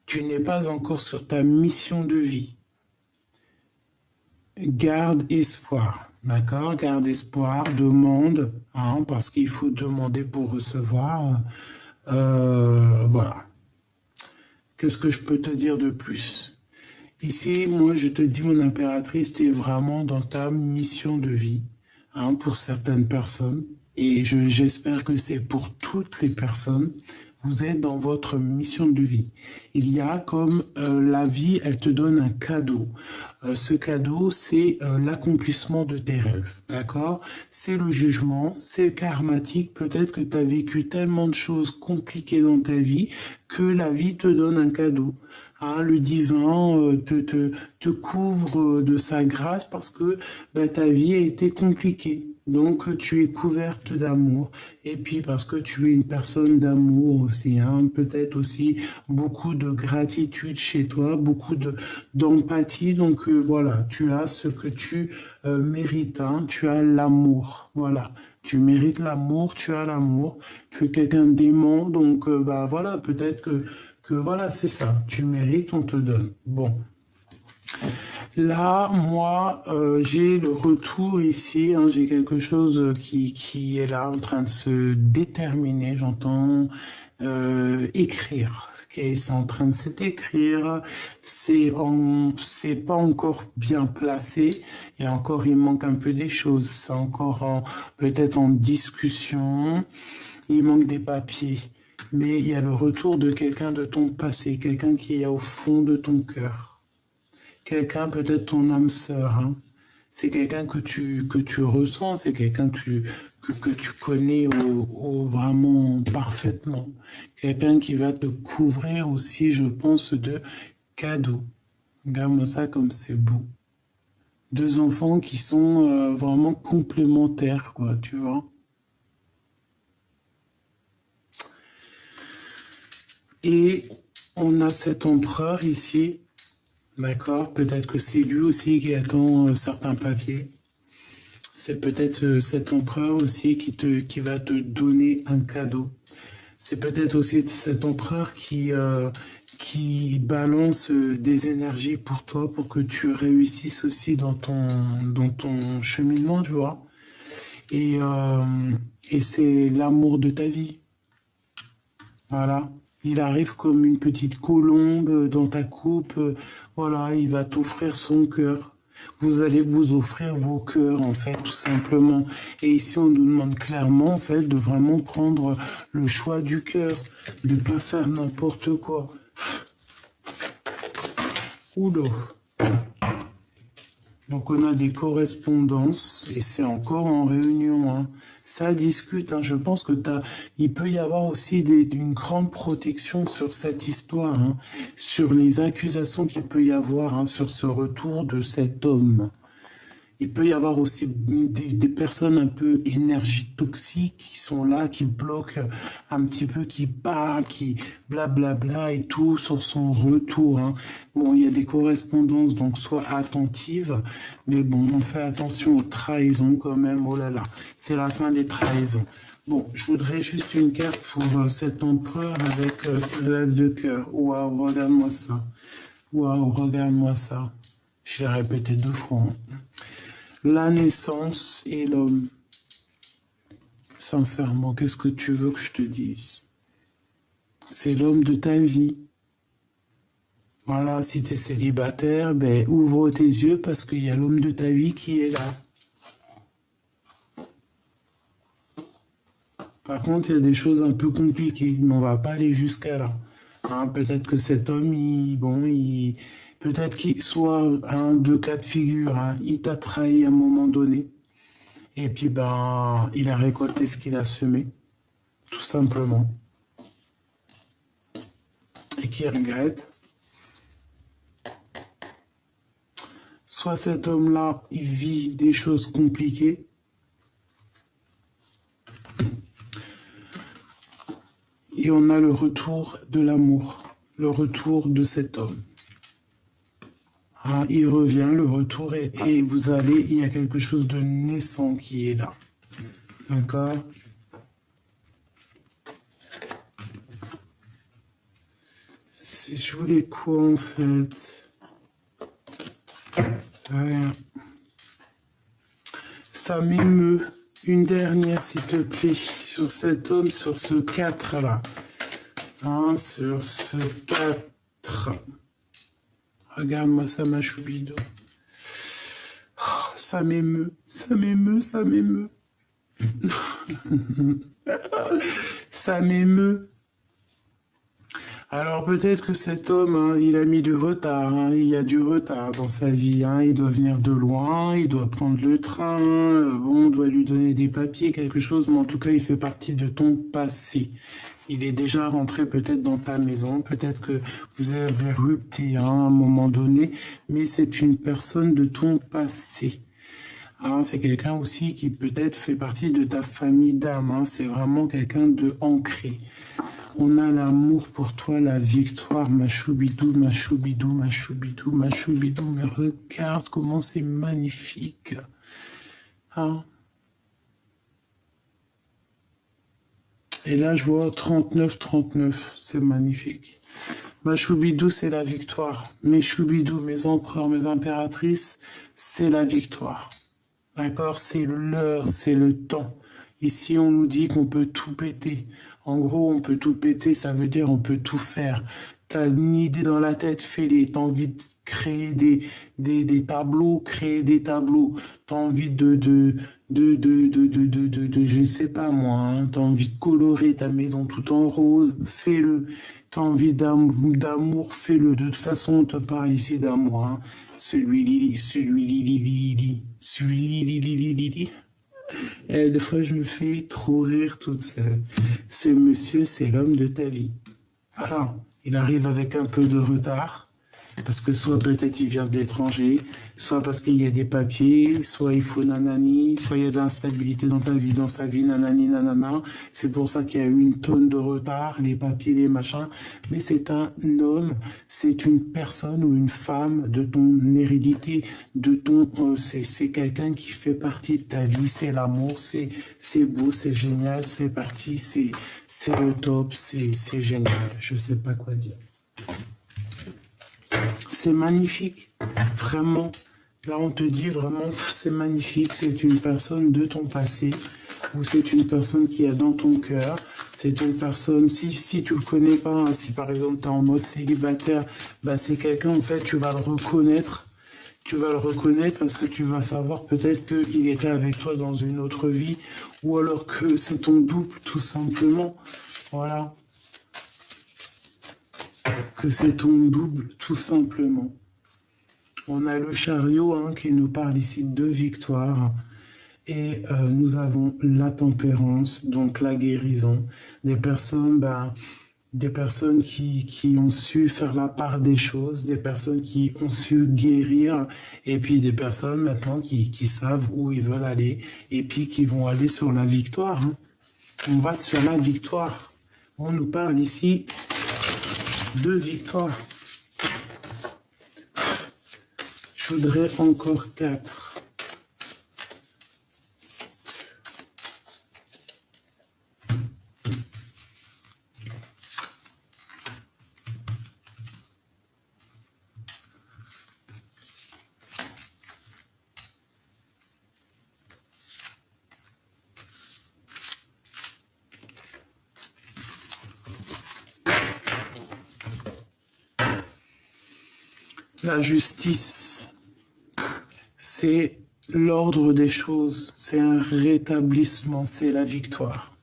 tu n'es pas encore sur ta mission de vie, garde espoir. D'accord? Garde espoir, demande, hein, parce qu'il faut demander pour recevoir. Voilà. Qu'est-ce que je peux te dire de plus? Ici, moi, je te dis, mon impératrice, tu es vraiment dans ta mission de vie, hein, pour certaines personnes. Et j'espère que c'est pour toutes les personnes. Vous êtes dans votre mission de vie. Il y a comme la vie, elle te donne un cadeau. Ce cadeau, c'est l'accomplissement de tes rêves. D'accord? C'est le jugement, c'est karmatique. Peut-être que tu as vécu tellement de choses compliquées dans ta vie que la vie te donne un cadeau. Hein, le divin te couvre de sa grâce parce que bah, ta vie a été compliquée. Donc tu es couverte d'amour. Et puis parce que tu es une personne d'amour aussi, hein, peut-être aussi beaucoup de gratitude chez toi, beaucoup d'empathie. Donc voilà, tu as ce que tu mérites, hein, tu as l'amour. Voilà. Tu mérites l'amour, tu as l'amour, tu es quelqu'un d'aimant, donc bah voilà, peut-être que voilà, c'est ça, tu mérites, on te donne. Bon, là, moi, j'ai le retour ici, hein, j'ai quelque chose qui est là en train de se déterminer, j'entends écrire, c'est en train de s'écrire, c'est pas encore bien placé, et encore il manque un peu des choses, c'est encore peut-être en discussion, il manque des papiers. Mais il y a le retour de quelqu'un de ton passé, quelqu'un qui est au fond de ton cœur. Quelqu'un, peut-être ton âme sœur, hein. C'est quelqu'un que tu ressens, c'est quelqu'un que tu connais vraiment parfaitement. Quelqu'un qui va te couvrir aussi, je pense, de cadeaux. Regarde-moi ça comme c'est beau. Deux enfants qui sont vraiment complémentaires, quoi, tu vois. Et on a cet empereur ici, d'accord? Peut-être que c'est lui aussi qui attend certains papiers. C'est peut-être cet empereur aussi qui va te donner un cadeau. C'est peut-être aussi cet empereur qui balance des énergies pour toi, pour que tu réussisses aussi dans ton cheminement, tu vois. Et, euh, et c'est l'amour de ta vie. Voilà. Il arrive comme une petite colombe dans ta coupe. Voilà, il va t'offrir son cœur. Vous allez vous offrir vos cœurs, en fait, tout simplement. Et ici, on nous demande clairement, en fait, de vraiment prendre le choix du cœur, de ne pas faire n'importe quoi. Oula. Donc on a des correspondances et c'est encore en réunion, hein. Ça discute, hein. Je pense que il peut y avoir aussi une grande protection sur cette histoire, hein, sur les accusations qu'il peut y avoir, hein, sur ce retour de cet homme. Il peut y avoir aussi des personnes un peu énergie toxiques qui sont là, qui bloquent un petit peu, qui parlent, qui blablabla et tout sur son retour, hein. Bon, il y a des correspondances, donc sois attentive, mais bon, on fait attention aux trahisons quand même, oh là là, c'est la fin des trahisons. Bon, je voudrais juste une carte pour cet empereur avec l'as de cœur. Waouh, regarde-moi ça. Waouh, regarde-moi ça. Je l'ai répété 2 fois, hein. La naissance et l'homme. Sincèrement, qu'est-ce que tu veux que je te dise? C'est l'homme de ta vie. Voilà, si tu es célibataire, ben, ouvre tes yeux parce qu'il y a l'homme de ta vie qui est là. Par contre, il y a des choses un peu compliquées, mais on va pas aller jusqu'à là. Hein, peut-être que cet homme, peut-être qu'il soit un de cas de figure, hein, il t'a trahi à un moment donné. Et puis, ben, il a récolté ce qu'il a semé, tout simplement. Et qui regrette. Soit cet homme-là, il vit des choses compliquées. Et on a le retour de l'amour, le retour de cet homme. Ah, il revient, le retour, et vous allez, il y a quelque chose de naissant qui est là. D'accord? Si je voulais quoi en fait? Rien. ça m'émeut. Une dernière, s'il te plaît, sur cet homme, sur ce 4-là. Hein, sur ce 4. Regarde-moi ça, ma choubido. Oh, ça m'émeut, ça m'émeut, ça m'émeut. Ça m'émeut. Alors peut-être que cet homme, hein, il a mis du retard, hein, il y a du retard dans sa vie, hein, il doit venir de loin, il doit prendre le train, bon, on doit lui donner des papiers, quelque chose, mais en tout cas, il fait partie de ton passé. Il est déjà rentré peut-être dans ta maison, peut-être que vous avez rupté hein, à un moment donné, mais c'est une personne de ton passé. Hein, c'est quelqu'un aussi qui peut-être fait partie de ta famille d'âme, hein, c'est vraiment quelqu'un de ancré. On a l'amour pour toi, la victoire, ma choubidou, ma choubidou, ma choubidou, ma choubidou. Mais regarde comment c'est magnifique. Hein? Et là, je vois 39, c'est magnifique. Ma choubidou, c'est la victoire. Mes choubidous, mes empereurs, mes impératrices, c'est la victoire. D'accord? C'est l'heure, c'est le temps. Ici, on nous dit qu'on peut tout péter. En gros, on peut tout péter, ça veut dire on peut tout faire. T'as une idée dans la tête, fais-les. T'as envie de créer des tableaux, créer des tableaux. T'as envie je sais pas moi, hein. T'as envie de colorer ta maison tout en rose, fais-le. T'as envie d'amour, fais-le. De toute façon, on te parle ici d'amour, hein. Celui-li. Et des fois, je me fais trop rire toute seule. Ce monsieur, c'est l'homme de ta vie. Voilà. Il arrive avec un peu de retard, parce que soit peut-être il vient de l'étranger, soit parce qu'il y a des papiers, soit il faut nanani, soit il y a de l'instabilité dans ta vie, dans sa vie, nanani, nanana. C'est pour ça qu'il y a eu une tonne de retard, les papiers, les machins. Mais c'est un homme, c'est une personne ou une femme de ton hérédité, de ton, c'est quelqu'un qui fait partie de ta vie, c'est l'amour, c'est beau, c'est génial, c'est parti, c'est le top, c'est génial. Je sais pas quoi dire. C'est magnifique, vraiment. Là, on te dit vraiment, c'est magnifique. C'est une personne de ton passé ou c'est une personne qui est dans ton cœur. C'est une personne, si tu le connais pas, hein, si par exemple tu es en mode célibataire, bah, c'est quelqu'un, en fait, tu vas le reconnaître. Tu vas le reconnaître parce que tu vas savoir peut-être qu'il était avec toi dans une autre vie ou alors que c'est ton double, tout simplement. Voilà. Que c'est ton double, tout simplement. On a le chariot hein, qui nous parle ici de victoire. Et nous avons la tempérance, donc la guérison. Des personnes, qui ont su faire la part des choses, des personnes qui ont su guérir, et puis des personnes maintenant qui savent où ils veulent aller, et puis qui vont aller sur la victoire. Hein. On va sur la victoire. On nous parle ici de victoire. Je voudrais encore 4. La justice, c'est l'ordre des choses, c'est un rétablissement, c'est la victoire.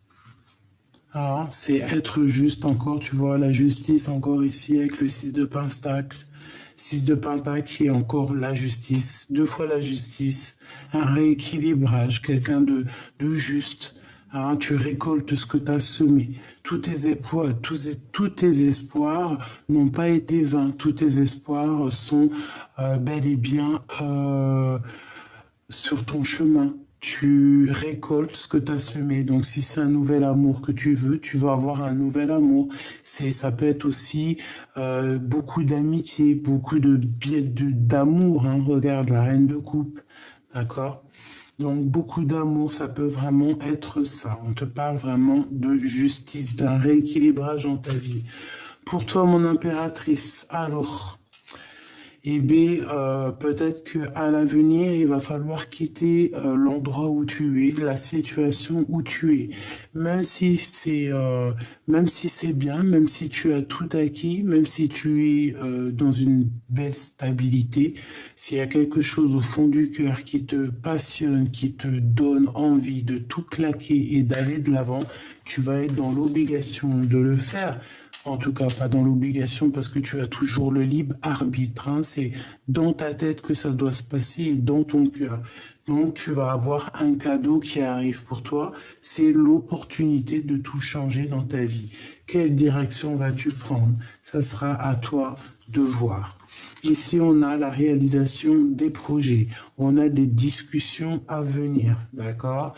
Ah, c'est être juste encore, tu vois, la justice encore ici avec le 6 de pentacle. 6 de pentacle qui est encore la justice, 2 fois la justice, un rééquilibrage, quelqu'un de juste. Hein, tu récoltes ce que tu as semé. Tous tes espoirs n'ont pas été vains. Tous tes espoirs sont bel et bien sur ton chemin. Tu récoltes ce que tu as semé. Donc, si c'est un nouvel amour que tu veux, tu vas avoir un nouvel amour. Ça peut être aussi beaucoup d'amitié, beaucoup d'amour. Hein. Regarde, la reine de coupe. D'accord ? Donc, beaucoup d'amour, ça peut vraiment être ça. On te parle vraiment de justice, d'un rééquilibrage dans ta vie. Pour toi, mon impératrice, alors, eh bien, peut-être qu'à l'avenir, il va falloir quitter l'endroit où tu es, la situation où tu es. Même si même si c'est bien, même si tu as tout acquis, même si tu es dans une belle stabilité, s'il y a quelque chose au fond du cœur qui te passionne, qui te donne envie de tout claquer et d'aller de l'avant, tu vas être dans l'obligation de le faire. En tout cas, pas dans l'obligation parce que tu as toujours le libre arbitre, hein. C'est dans ta tête que ça doit se passer et dans ton cœur. Donc, tu vas avoir un cadeau qui arrive pour toi. C'est l'opportunité de tout changer dans ta vie. Quelle direction vas-tu prendre? Ça sera à toi de voir. Ici, on a la réalisation des projets. On a des discussions à venir, d'accord?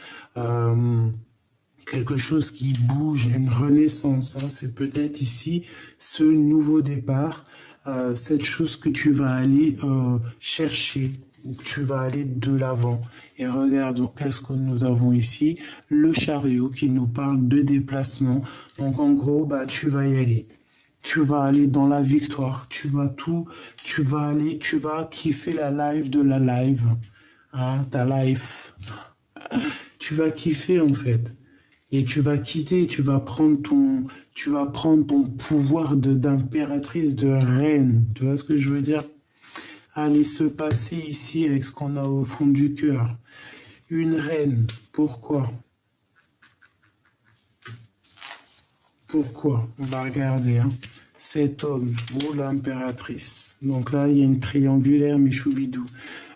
Quelque chose qui bouge, une renaissance, hein. C'est peut-être ici ce nouveau départ, cette chose que tu vas aller chercher, ou que tu vas aller de l'avant. Et regarde, qu'est-ce que nous avons ici? Le chariot qui nous parle de déplacement. Donc en gros, bah, tu vas y aller. Tu vas aller dans la victoire. Tu vas kiffer la life de la live. Hein, ta life. Tu vas kiffer en fait. Et tu vas quitter, tu vas prendre ton pouvoir d'impératrice, de reine. Tu vois ce que je veux dire? Allez se passer ici avec ce qu'on a au fond du cœur. Une reine. Pourquoi? Pourquoi? On va regarder, hein. Cet homme, ou l'impératrice. Donc là, il y a une triangulaire Michoubidou.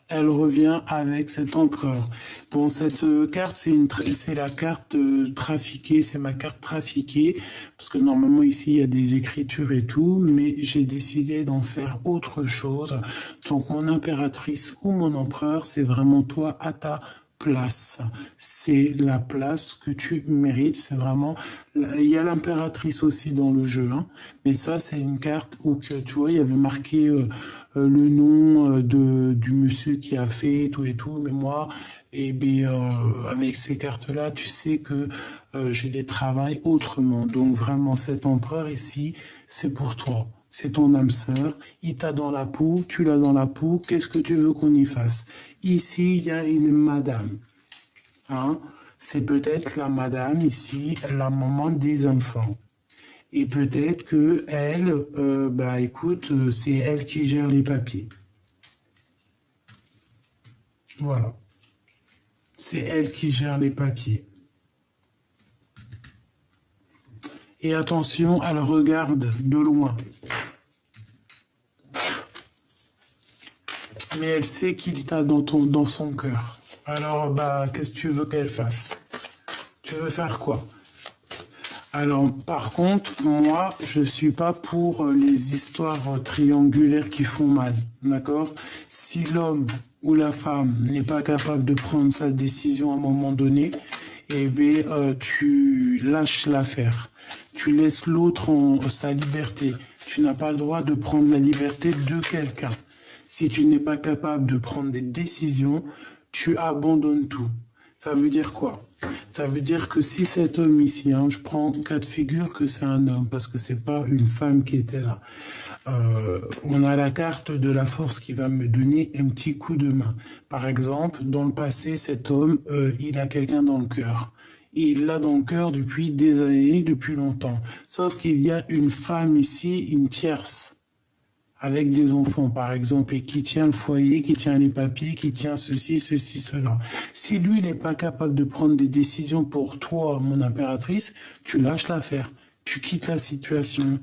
Elle revient avec cet empereur. Bon, cette carte, c'est la carte trafiquée, c'est ma carte trafiquée, parce que normalement ici il y a des écritures et tout, mais j'ai décidé d'en faire autre chose. Donc mon impératrice ou mon empereur, c'est vraiment toi à ta place. C'est la place que tu mérites. C'est vraiment. Il y a l'impératrice aussi dans le jeu, hein, mais ça, c'est une carte où que, tu vois, il y avait marqué le nom du monsieur qui a fait tout et tout. Mais moi, et bien, avec ces cartes-là, tu sais que j'ai des travails autrement. Donc vraiment, cet empereur ici, c'est pour toi. C'est ton âme sœur, il t'a dans la peau, tu l'as dans la peau, qu'est-ce que tu veux qu'on y fasse? Ici, il y a une madame. Hein? C'est peut-être la madame ici, la maman des enfants. Et peut-être que elle, bah écoute, c'est elle qui gère les papiers. Voilà. C'est elle qui gère les papiers. Et attention, elle regarde de loin. Mais elle sait qu'il t'a dans son cœur. Alors, bah, qu'est-ce que tu veux qu'elle fasse? Tu veux faire quoi? Alors, par contre, moi, je suis pas pour les histoires triangulaires qui font mal, d'accord? Si l'homme ou la femme n'est pas capable de prendre sa décision à un moment donné, eh bien, tu lâches l'affaire. Tu laisses l'autre en sa liberté. Tu n'as pas le droit de prendre la liberté de quelqu'un. Si tu n'es pas capable de prendre des décisions, tu abandonnes tout. Ça veut dire quoi? Ça veut dire que si cet homme ici, hein, je prends cas de figure que c'est un homme, parce que c'est pas une femme qui était là. On a la carte de la force qui va me donner un petit coup de main. Par exemple, dans le passé, cet homme, il a quelqu'un dans le cœur. Il l'a dans le cœur depuis des années, depuis longtemps. Sauf qu'il y a une femme ici, une tierce, avec des enfants, par exemple, et qui tient le foyer, qui tient les papiers, qui tient ceci, cela. Si lui n'est pas capable de prendre des décisions pour toi, mon impératrice, tu lâches l'affaire. Tu quittes la situation.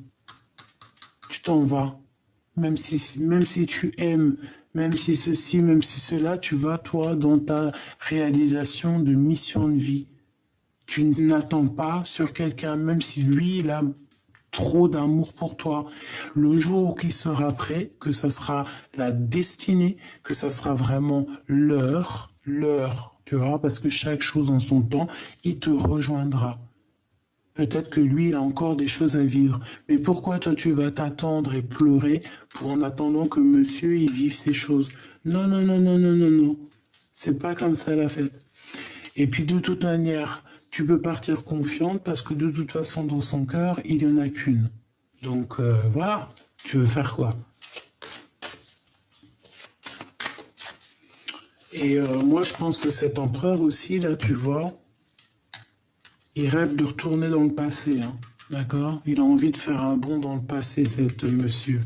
Tu t'en vas. Même si tu aimes, même si ceci, même si cela, tu vas, toi, dans ta réalisation de mission de vie. Tu n'attends pas sur quelqu'un, même si lui, il a trop d'amour pour toi. Le jour qui sera prêt, que ça sera la destinée, que ça sera vraiment l'heure, tu vois, parce que chaque chose en son temps, il te rejoindra. Peut-être que lui, il a encore des choses à vivre. Mais pourquoi toi, tu vas t'attendre et pleurer en attendant que monsieur, il vive ses choses? Non, non, non, non, non, non, non. C'est pas comme ça la fête. Et puis de toute manière, tu peux partir confiante parce que de toute façon, dans son cœur, il n'y en a qu'une. Donc voilà, tu veux faire quoi? Et moi, je pense que cet empereur aussi, là, tu vois, il rêve de retourner dans le passé, hein, d'accord? Il a envie de faire un bond dans le passé, cet monsieur.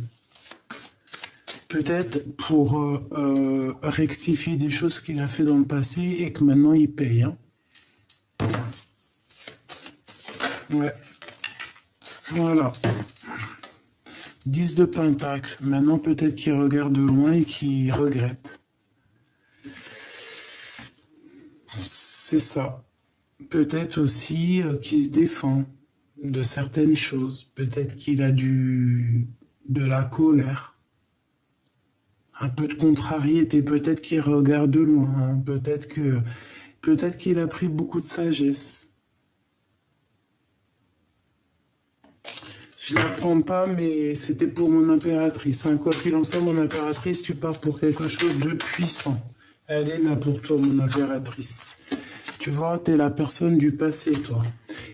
Peut-être pour rectifier des choses qu'il a fait dans le passé et que maintenant il paye, hein. Ouais, voilà. 10 de pentacle. Maintenant, peut-être qu'il regarde de loin et qu'il regrette. C'est ça. Peut-être aussi qu'il se défend de certaines choses. Peut-être qu'il a de la colère. Un peu de contrariété. Peut-être qu'il regarde de loin, hein. Peut-être qu'il a pris beaucoup de sagesse. Je ne la prends pas, mais c'était pour mon impératrice, hein. Quoi qu'il en soit, mon impératrice, tu pars pour quelque chose de puissant. Elle est là pour toi, mon impératrice. Tu vois, tu es la personne du passé, toi.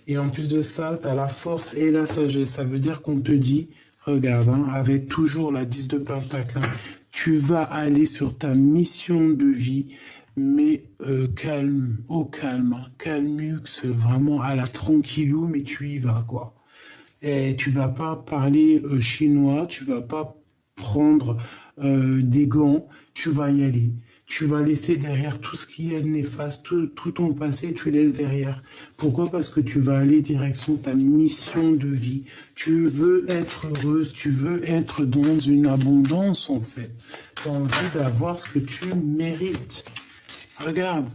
Et en plus de ça, tu as la force et la sagesse. Ça veut dire qu'on te dit, regarde, hein, avec toujours la 10 de pentacle, hein, tu vas aller sur ta mission de vie, mais calme, au calme, hein, calmux, vraiment à la tranquillou, mais tu y vas, quoi. Et tu vas pas parler chinois, tu vas pas prendre des gants, tu vas y aller. Tu vas laisser derrière tout ce qui est néfaste, tout ton passé, tu laisses derrière. Pourquoi? Parce que tu vas aller direction ta mission de vie. Tu veux être heureuse, tu veux être dans une abondance en fait. Tu as envie d'avoir ce que tu mérites. Regarde.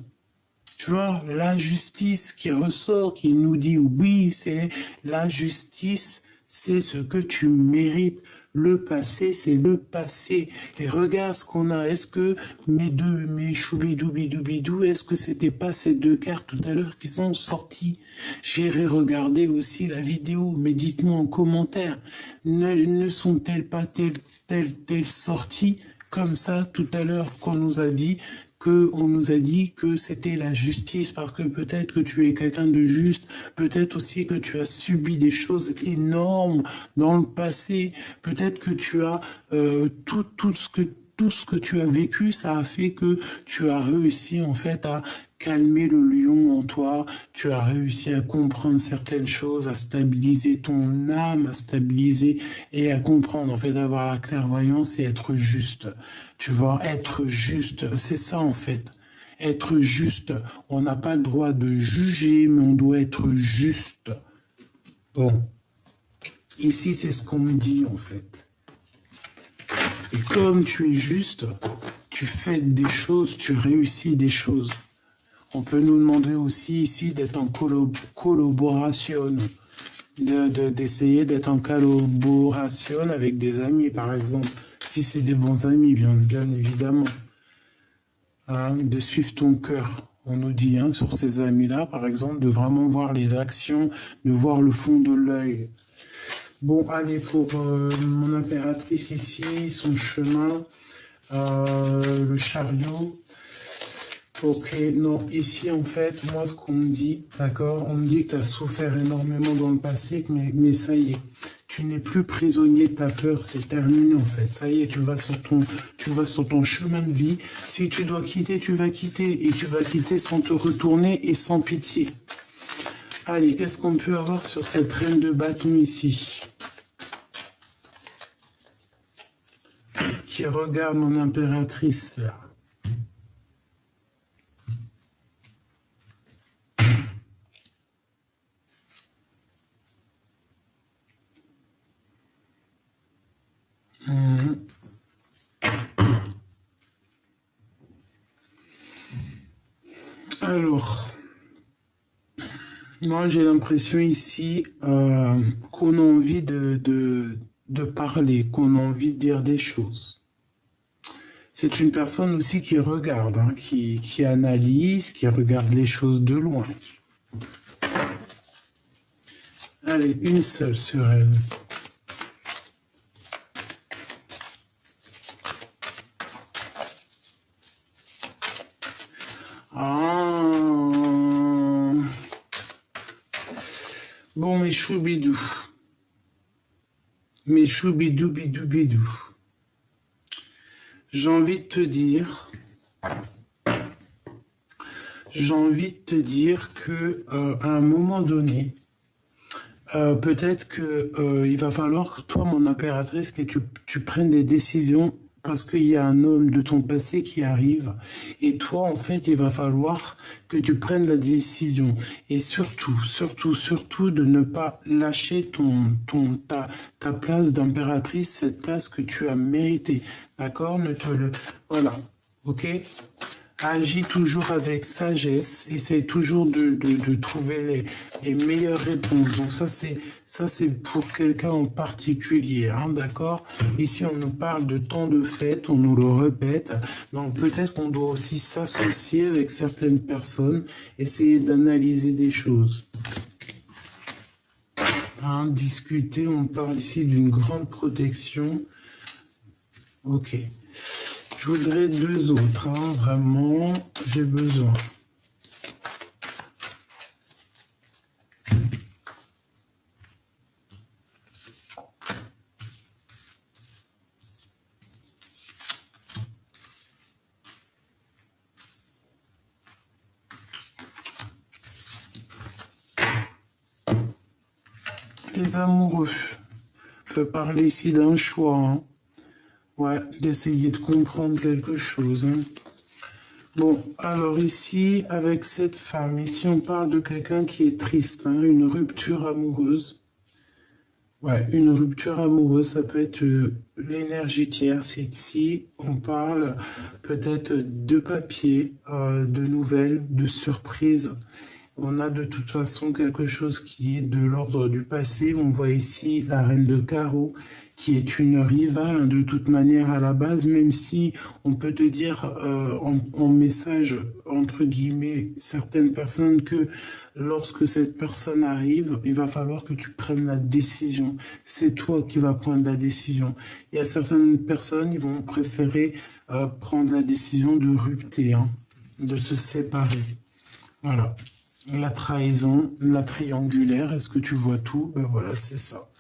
Tu vois, la justice qui ressort, qui nous dit oui, c'est la justice, c'est ce que tu mérites. Le passé, c'est le passé. Et regarde ce qu'on a. Est-ce que mes choubidoubidoubidou, est-ce que c'était pas ces deux cartes tout à l'heure qui sont sorties? J'irai regarder aussi la vidéo, mais dites-moi en commentaire. Ne sont-elles pas telles sorties comme ça tout à l'heure qu'on nous a dit? On nous a dit que c'était la justice, parce que peut-être que tu es quelqu'un de juste, peut-être aussi que tu as subi des choses énormes dans le passé, peut-être que tu as tout ce que tu as vécu, ça a fait que tu as réussi en fait à calmer le lion en toi, tu as réussi à comprendre certaines choses, à stabiliser ton âme, à stabiliser et à comprendre, en fait, avoir la clairvoyance et être juste. Tu vois, être juste, c'est ça en fait. Être juste, on n'a pas le droit de juger, mais on doit être juste. Bon, ici c'est ce qu'on me dit en fait. Et comme tu es juste, tu fais des choses, tu réussis des choses. On peut nous demander aussi ici d'être en collaboration, d'essayer d'être en collaboration avec des amis, par exemple, si c'est des bons amis, bien évidemment. Hein, de suivre ton cœur. On nous dit, hein, sur ces amis-là, par exemple, de vraiment voir les actions, de voir le fond de l'œil. Bon, allez, pour mon impératrice ici, son chemin, le chariot. Ok, non, ici, en fait, moi, ce qu'on me dit, d'accord, on me dit que tu as souffert énormément dans le passé, mais ça y est, tu n'es plus prisonnier de ta peur, c'est terminé, en fait. Ça y est, tu vas sur ton chemin de vie. Si tu dois quitter, tu vas quitter, et tu vas quitter sans te retourner et sans pitié. Allez, qu'est-ce qu'on peut avoir sur cette reine de bâton ici? Qui regarde mon impératrice, là. Alors, moi j'ai l'impression ici qu'on a envie de parler, qu'on a envie de dire des choses. C'est une personne aussi qui regarde, hein, qui analyse, qui regarde les choses de loin. Allez, une seule sur elle. Ah. Bon, mes choubidous. Mes choubidou bidou bidou. J'ai envie de te dire j'ai envie de te dire que à un moment donné, peut-être que il va falloir que toi, mon impératrice, que tu prennes des décisions parce qu'il y a un homme de ton passé qui arrive. Et toi, en fait, il va falloir que tu prennes la décision. Et surtout, surtout, surtout, de ne pas lâcher ta place d'impératrice, cette place que tu as méritée. D'accord? Ne te le... Voilà. Ok? Agis toujours avec sagesse, essaie toujours de trouver les meilleures réponses. Donc ça c'est pour quelqu'un en particulier, hein, d'accord? Ici on nous parle de temps de fête, on nous le répète. Donc peut-être qu'on doit aussi s'associer avec certaines personnes, essayer d'analyser des choses. Hein, discuter, on parle ici d'une grande protection. Ok. Je voudrais deux autres, hein, vraiment, j'ai besoin. Les amoureux. On peut parler ici d'un choix, hein. Ouais, d'essayer de comprendre quelque chose, hein. Bon, alors ici, avec cette femme, ici on parle de quelqu'un qui est triste, hein, une rupture amoureuse. Ouais, une rupture amoureuse, ça peut être l'énergie tierce. Ici, on parle peut-être de papier, de nouvelles, de surprises. On a de toute façon quelque chose qui est de l'ordre du passé. On voit ici la reine de carreau qui est une rivale de toute manière à la base, même si on peut te dire en message, entre guillemets, certaines personnes que lorsque cette personne arrive, il va falloir que tu prennes la décision. C'est toi qui vas prendre la décision. Il y a certaines personnes qui vont préférer prendre la décision de rupter, hein, de se séparer. Voilà. La trahison, la triangulaire, est-ce que tu vois tout? Ben voilà, c'est ça.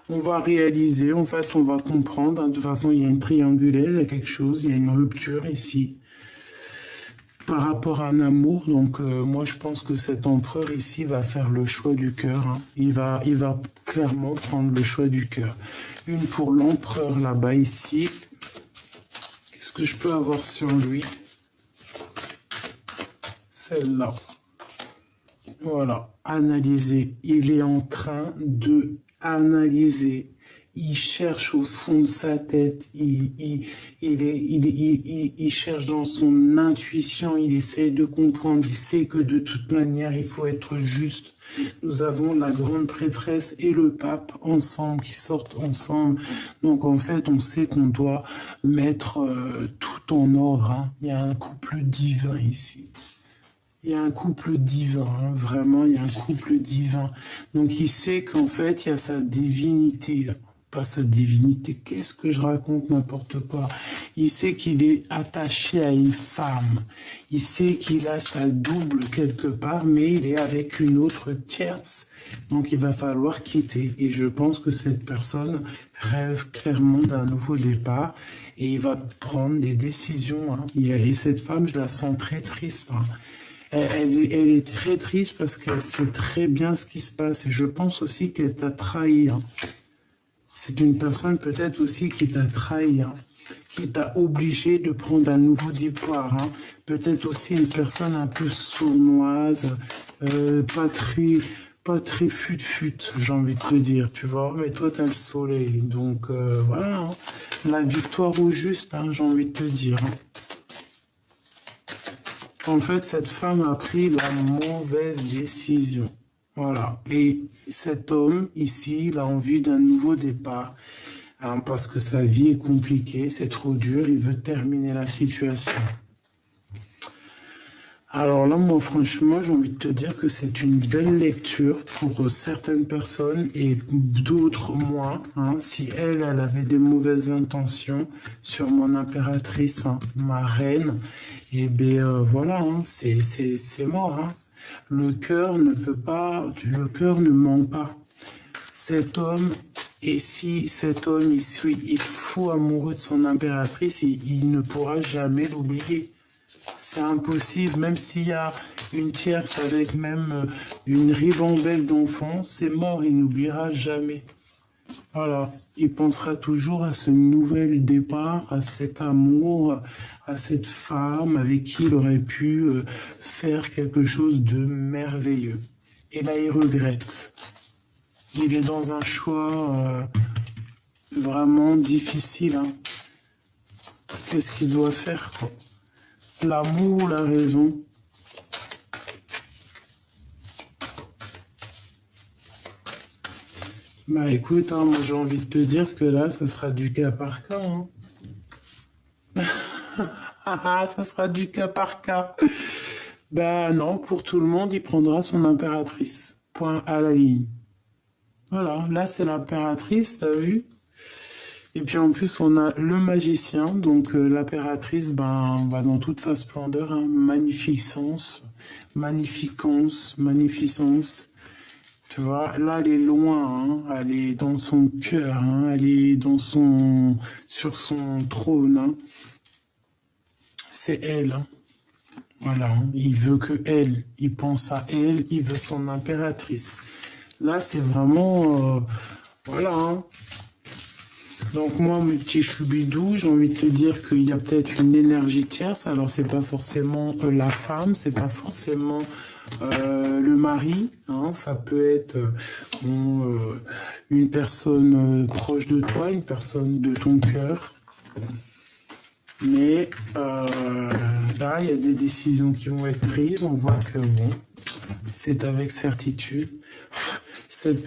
On va réaliser, en fait, on va comprendre. Hein, de toute façon, il y a une triangulaire, il y a quelque chose, il y a une rupture ici par rapport à un amour. Donc, moi, je pense que cet empereur ici va faire le choix du cœur. Hein. Il va clairement prendre le choix du cœur. Une pour l'empereur là-bas, ici. Qu'est-ce que je peux avoir sur lui? Celle-là. Voilà, analyser. Il est en train de analyser. Il cherche au fond de sa tête. Il cherche dans son intuition. Il essaie de comprendre. Il sait que de toute manière, il faut être juste. Nous avons la grande prêtresse et le pape ensemble, qui sortent ensemble. Donc en fait, on sait qu'on doit mettre tout en ordre. Hein. Il y a un couple divin ici. Il y a un couple divin, hein, vraiment, il y a un couple divin. Donc il sait qu'en fait, il y a sa divinité, là. Pas sa divinité, qu'est-ce que je raconte, n'importe quoi. Il sait qu'il est attaché à une femme. Il sait qu'il a sa double quelque part, mais il est avec une autre tierce. Donc il va falloir quitter. Et je pense que cette personne rêve clairement d'un nouveau départ. Et il va prendre des décisions. Hein. Et cette femme, je la sens très triste. Hein. Elle est très triste parce qu'elle sait très bien ce qui se passe. Et je pense aussi qu'elle t'a trahi. Hein. C'est une personne peut-être aussi qui t'a trahi, hein, qui t'a obligé de prendre un nouveau départ. Hein. Peut-être aussi une personne un peu sournoise, pas très fut-fut, j'ai envie de te dire, tu vois. Mais toi, t'as le soleil. Donc voilà, hein. La victoire au juste, hein, j'ai envie de te dire. Hein. En fait, cette femme a pris la mauvaise décision. Voilà. Et cet homme, ici, il a envie d'un nouveau départ. Hein, parce que sa vie est compliquée, c'est trop dur, il veut terminer la situation. Alors là, moi, franchement, j'ai envie de te dire que c'est une belle lecture pour certaines personnes et d'autres moins. Hein. Si elle avait des mauvaises intentions sur mon impératrice, hein, ma reine, et bien voilà, hein, c'est mort. Hein. Le cœur ne ment pas. Cet homme, et si cet homme est fou amoureux de son impératrice, il ne pourra jamais l'oublier. C'est impossible, même s'il y a une tierce avec même une ribambelle d'enfants, c'est mort, il n'oubliera jamais. Voilà, il pensera toujours à ce nouvel départ, à cet amour, à cette femme avec qui il aurait pu faire quelque chose de merveilleux. Et là, il regrette. Il est dans un choix vraiment difficile, hein. Qu'est-ce qu'il doit faire, quoi? L'amour ou la raison? Bah écoute, hein, moi j'ai envie de te dire que là, ça sera du cas par cas, hein. Ça sera du cas par cas. Bah non, pour tout le monde, il prendra son impératrice. Point à la ligne. Voilà, là c'est l'impératrice, t'as vu? Et puis en plus, on a le magicien, donc l'impératrice, ben, va dans toute sa splendeur, hein, magnificence, magnificence, magnificence. Tu vois, là, elle est loin, hein, elle est dans son cœur, hein, elle est sur son trône, hein. C'est elle, hein. Voilà, hein. Il veut que elle, il pense à elle, il veut son impératrice. Là, c'est vraiment, voilà, hein. Donc moi, mes petits choubidous, j'ai envie de te dire qu'il y a peut-être une énergie tierce. Alors c'est pas forcément la femme, c'est pas forcément le mari, hein. Ça peut être une personne proche de toi, une personne de ton cœur. Mais là, il y a des décisions qui vont être prises. On voit que bon, c'est avec certitude. Cette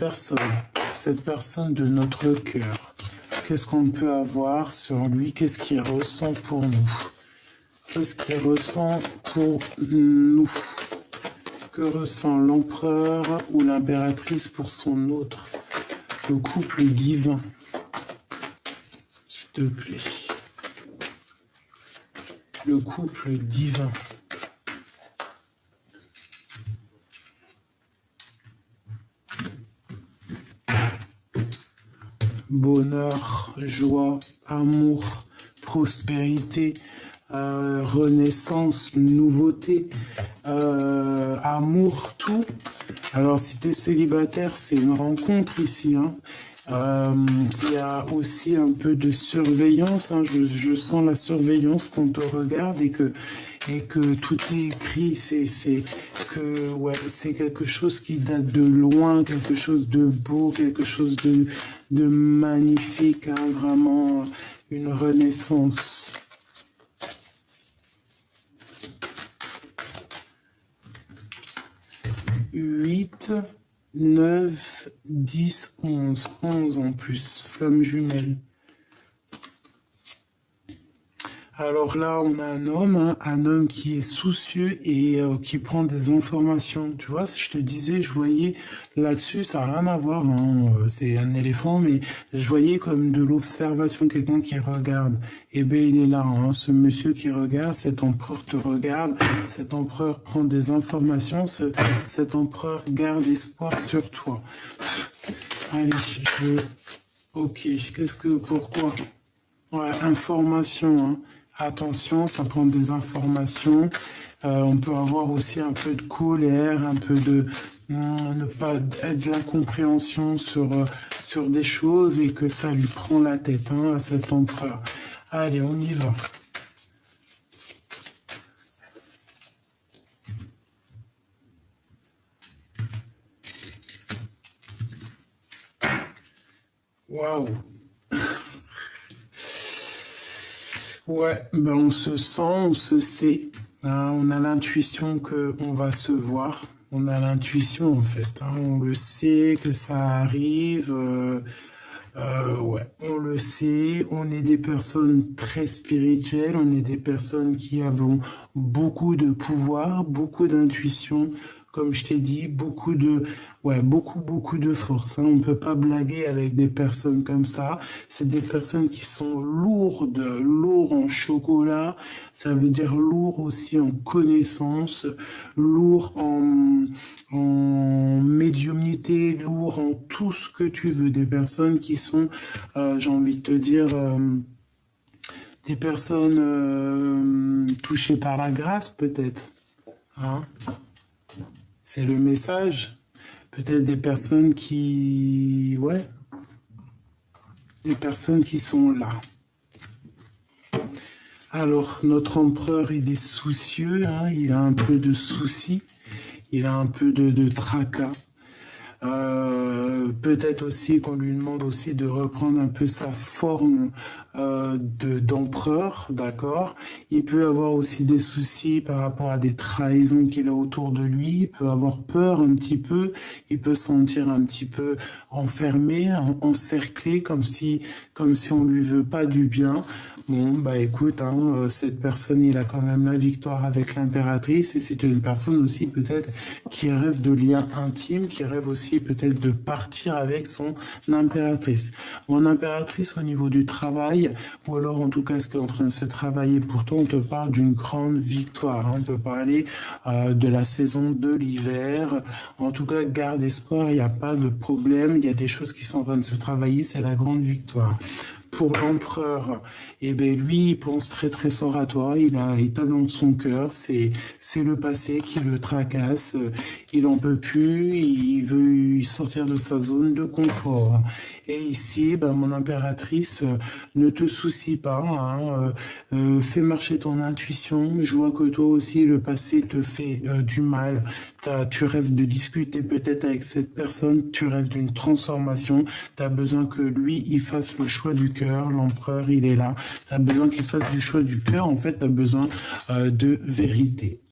personne de notre cœur, qu'est-ce qu'on peut avoir sur lui? Qu'est-ce qu'il ressent pour nous? Qu'est-ce qu'il ressent pour nous? Que ressent l'empereur ou l'impératrice pour son autre? Le couple divin, s'il te plaît. Le couple divin. Bonheur, joie, amour, prospérité, renaissance, nouveauté, amour, tout. Alors, si tu es célibataire, c'est une rencontre ici, hein. Il y a aussi un peu de surveillance, hein. Je sens la surveillance qu'on te regarde et que tout est écrit. Ouais, c'est quelque chose qui date de loin, quelque chose de beau, quelque chose de magnifique, hein, vraiment une renaissance. 8, 9, 10, 11. 11 en plus, flamme jumelle. Alors là, on a hein, un homme qui est soucieux et qui prend des informations. Tu vois, je te disais, je voyais là-dessus, ça n'a rien à voir, hein, c'est un éléphant, mais je voyais comme de l'observation, quelqu'un qui regarde. Eh bien, il est là, hein, ce monsieur qui regarde, cet empereur te regarde, cet empereur prend des informations, cet empereur garde espoir sur toi. Allez, Ok, pourquoi? Ouais, information, hein. Attention, ça prend des informations. On peut avoir aussi un peu de colère, un peu ne pas être de l'incompréhension sur des choses et que ça lui prend la tête, hein, à cet empereur. Allez, on y va. Waouh! Ouais, ben on se sent, on se sait, hein, on a l'intuition qu'on va se voir, on a l'intuition en fait, hein, on le sait que ça arrive, ouais, on le sait, on est des personnes très spirituelles, on est des personnes qui avons beaucoup de pouvoir, beaucoup d'intuition, comme je t'ai dit, ouais, beaucoup de force, hein. On ne peut pas blaguer avec des personnes comme ça. C'est des personnes qui sont lourdes en chocolat. Ça veut dire lourd aussi en connaissances, lourd en médiumnité, lourd en tout ce que tu veux. Des personnes qui sont, j'ai envie de te dire, des personnes touchées par la grâce, peut-être. Hein? C'est le message. Peut-être des personnes qui... Ouais. Des personnes qui sont là. Alors, notre empereur, il est soucieux, hein, il a un peu de soucis, il a un peu de tracas. Peut-être aussi qu'on lui demande aussi de reprendre un peu sa forme d'empereur, d'accord? Il peut avoir aussi des soucis par rapport à des trahisons qu'il a autour de lui, il peut avoir peur un petit peu, il peut se sentir un petit peu enfermé, encerclé, comme si on lui veut pas du bien. Bon, bah écoute, hein, cette personne, il a quand même la victoire avec l'impératrice, et c'est une personne aussi peut-être qui rêve de liens intimes, qui rêve aussi peut-être de partir avec son impératrice. Mon impératrice au niveau du travail, ou alors en tout cas ce qui est en train de se travailler, pourtant on te parle d'une grande victoire, hein, on peut parler de la saison de l'hiver, en tout cas garde espoir, il n'y a pas de problème, il y a des choses qui sont en train de se travailler, c'est la grande victoire. Pour l'empereur, eh ben lui, il pense très très fort à toi, il t'a dans son cœur, c'est le passé qui le tracasse, il en peut plus, il veut sortir de sa zone de confort. Et ici, ben, mon impératrice, ne te soucie pas, hein, fais marcher ton intuition, je vois que toi aussi, le passé te fait du mal, tu rêves de discuter peut-être avec cette personne, tu rêves d'une transformation, tu as besoin que lui, il fasse le choix du cœur, l'empereur, il est là, tu as besoin qu'il fasse du choix du cœur, en fait, tu as besoin de vérité.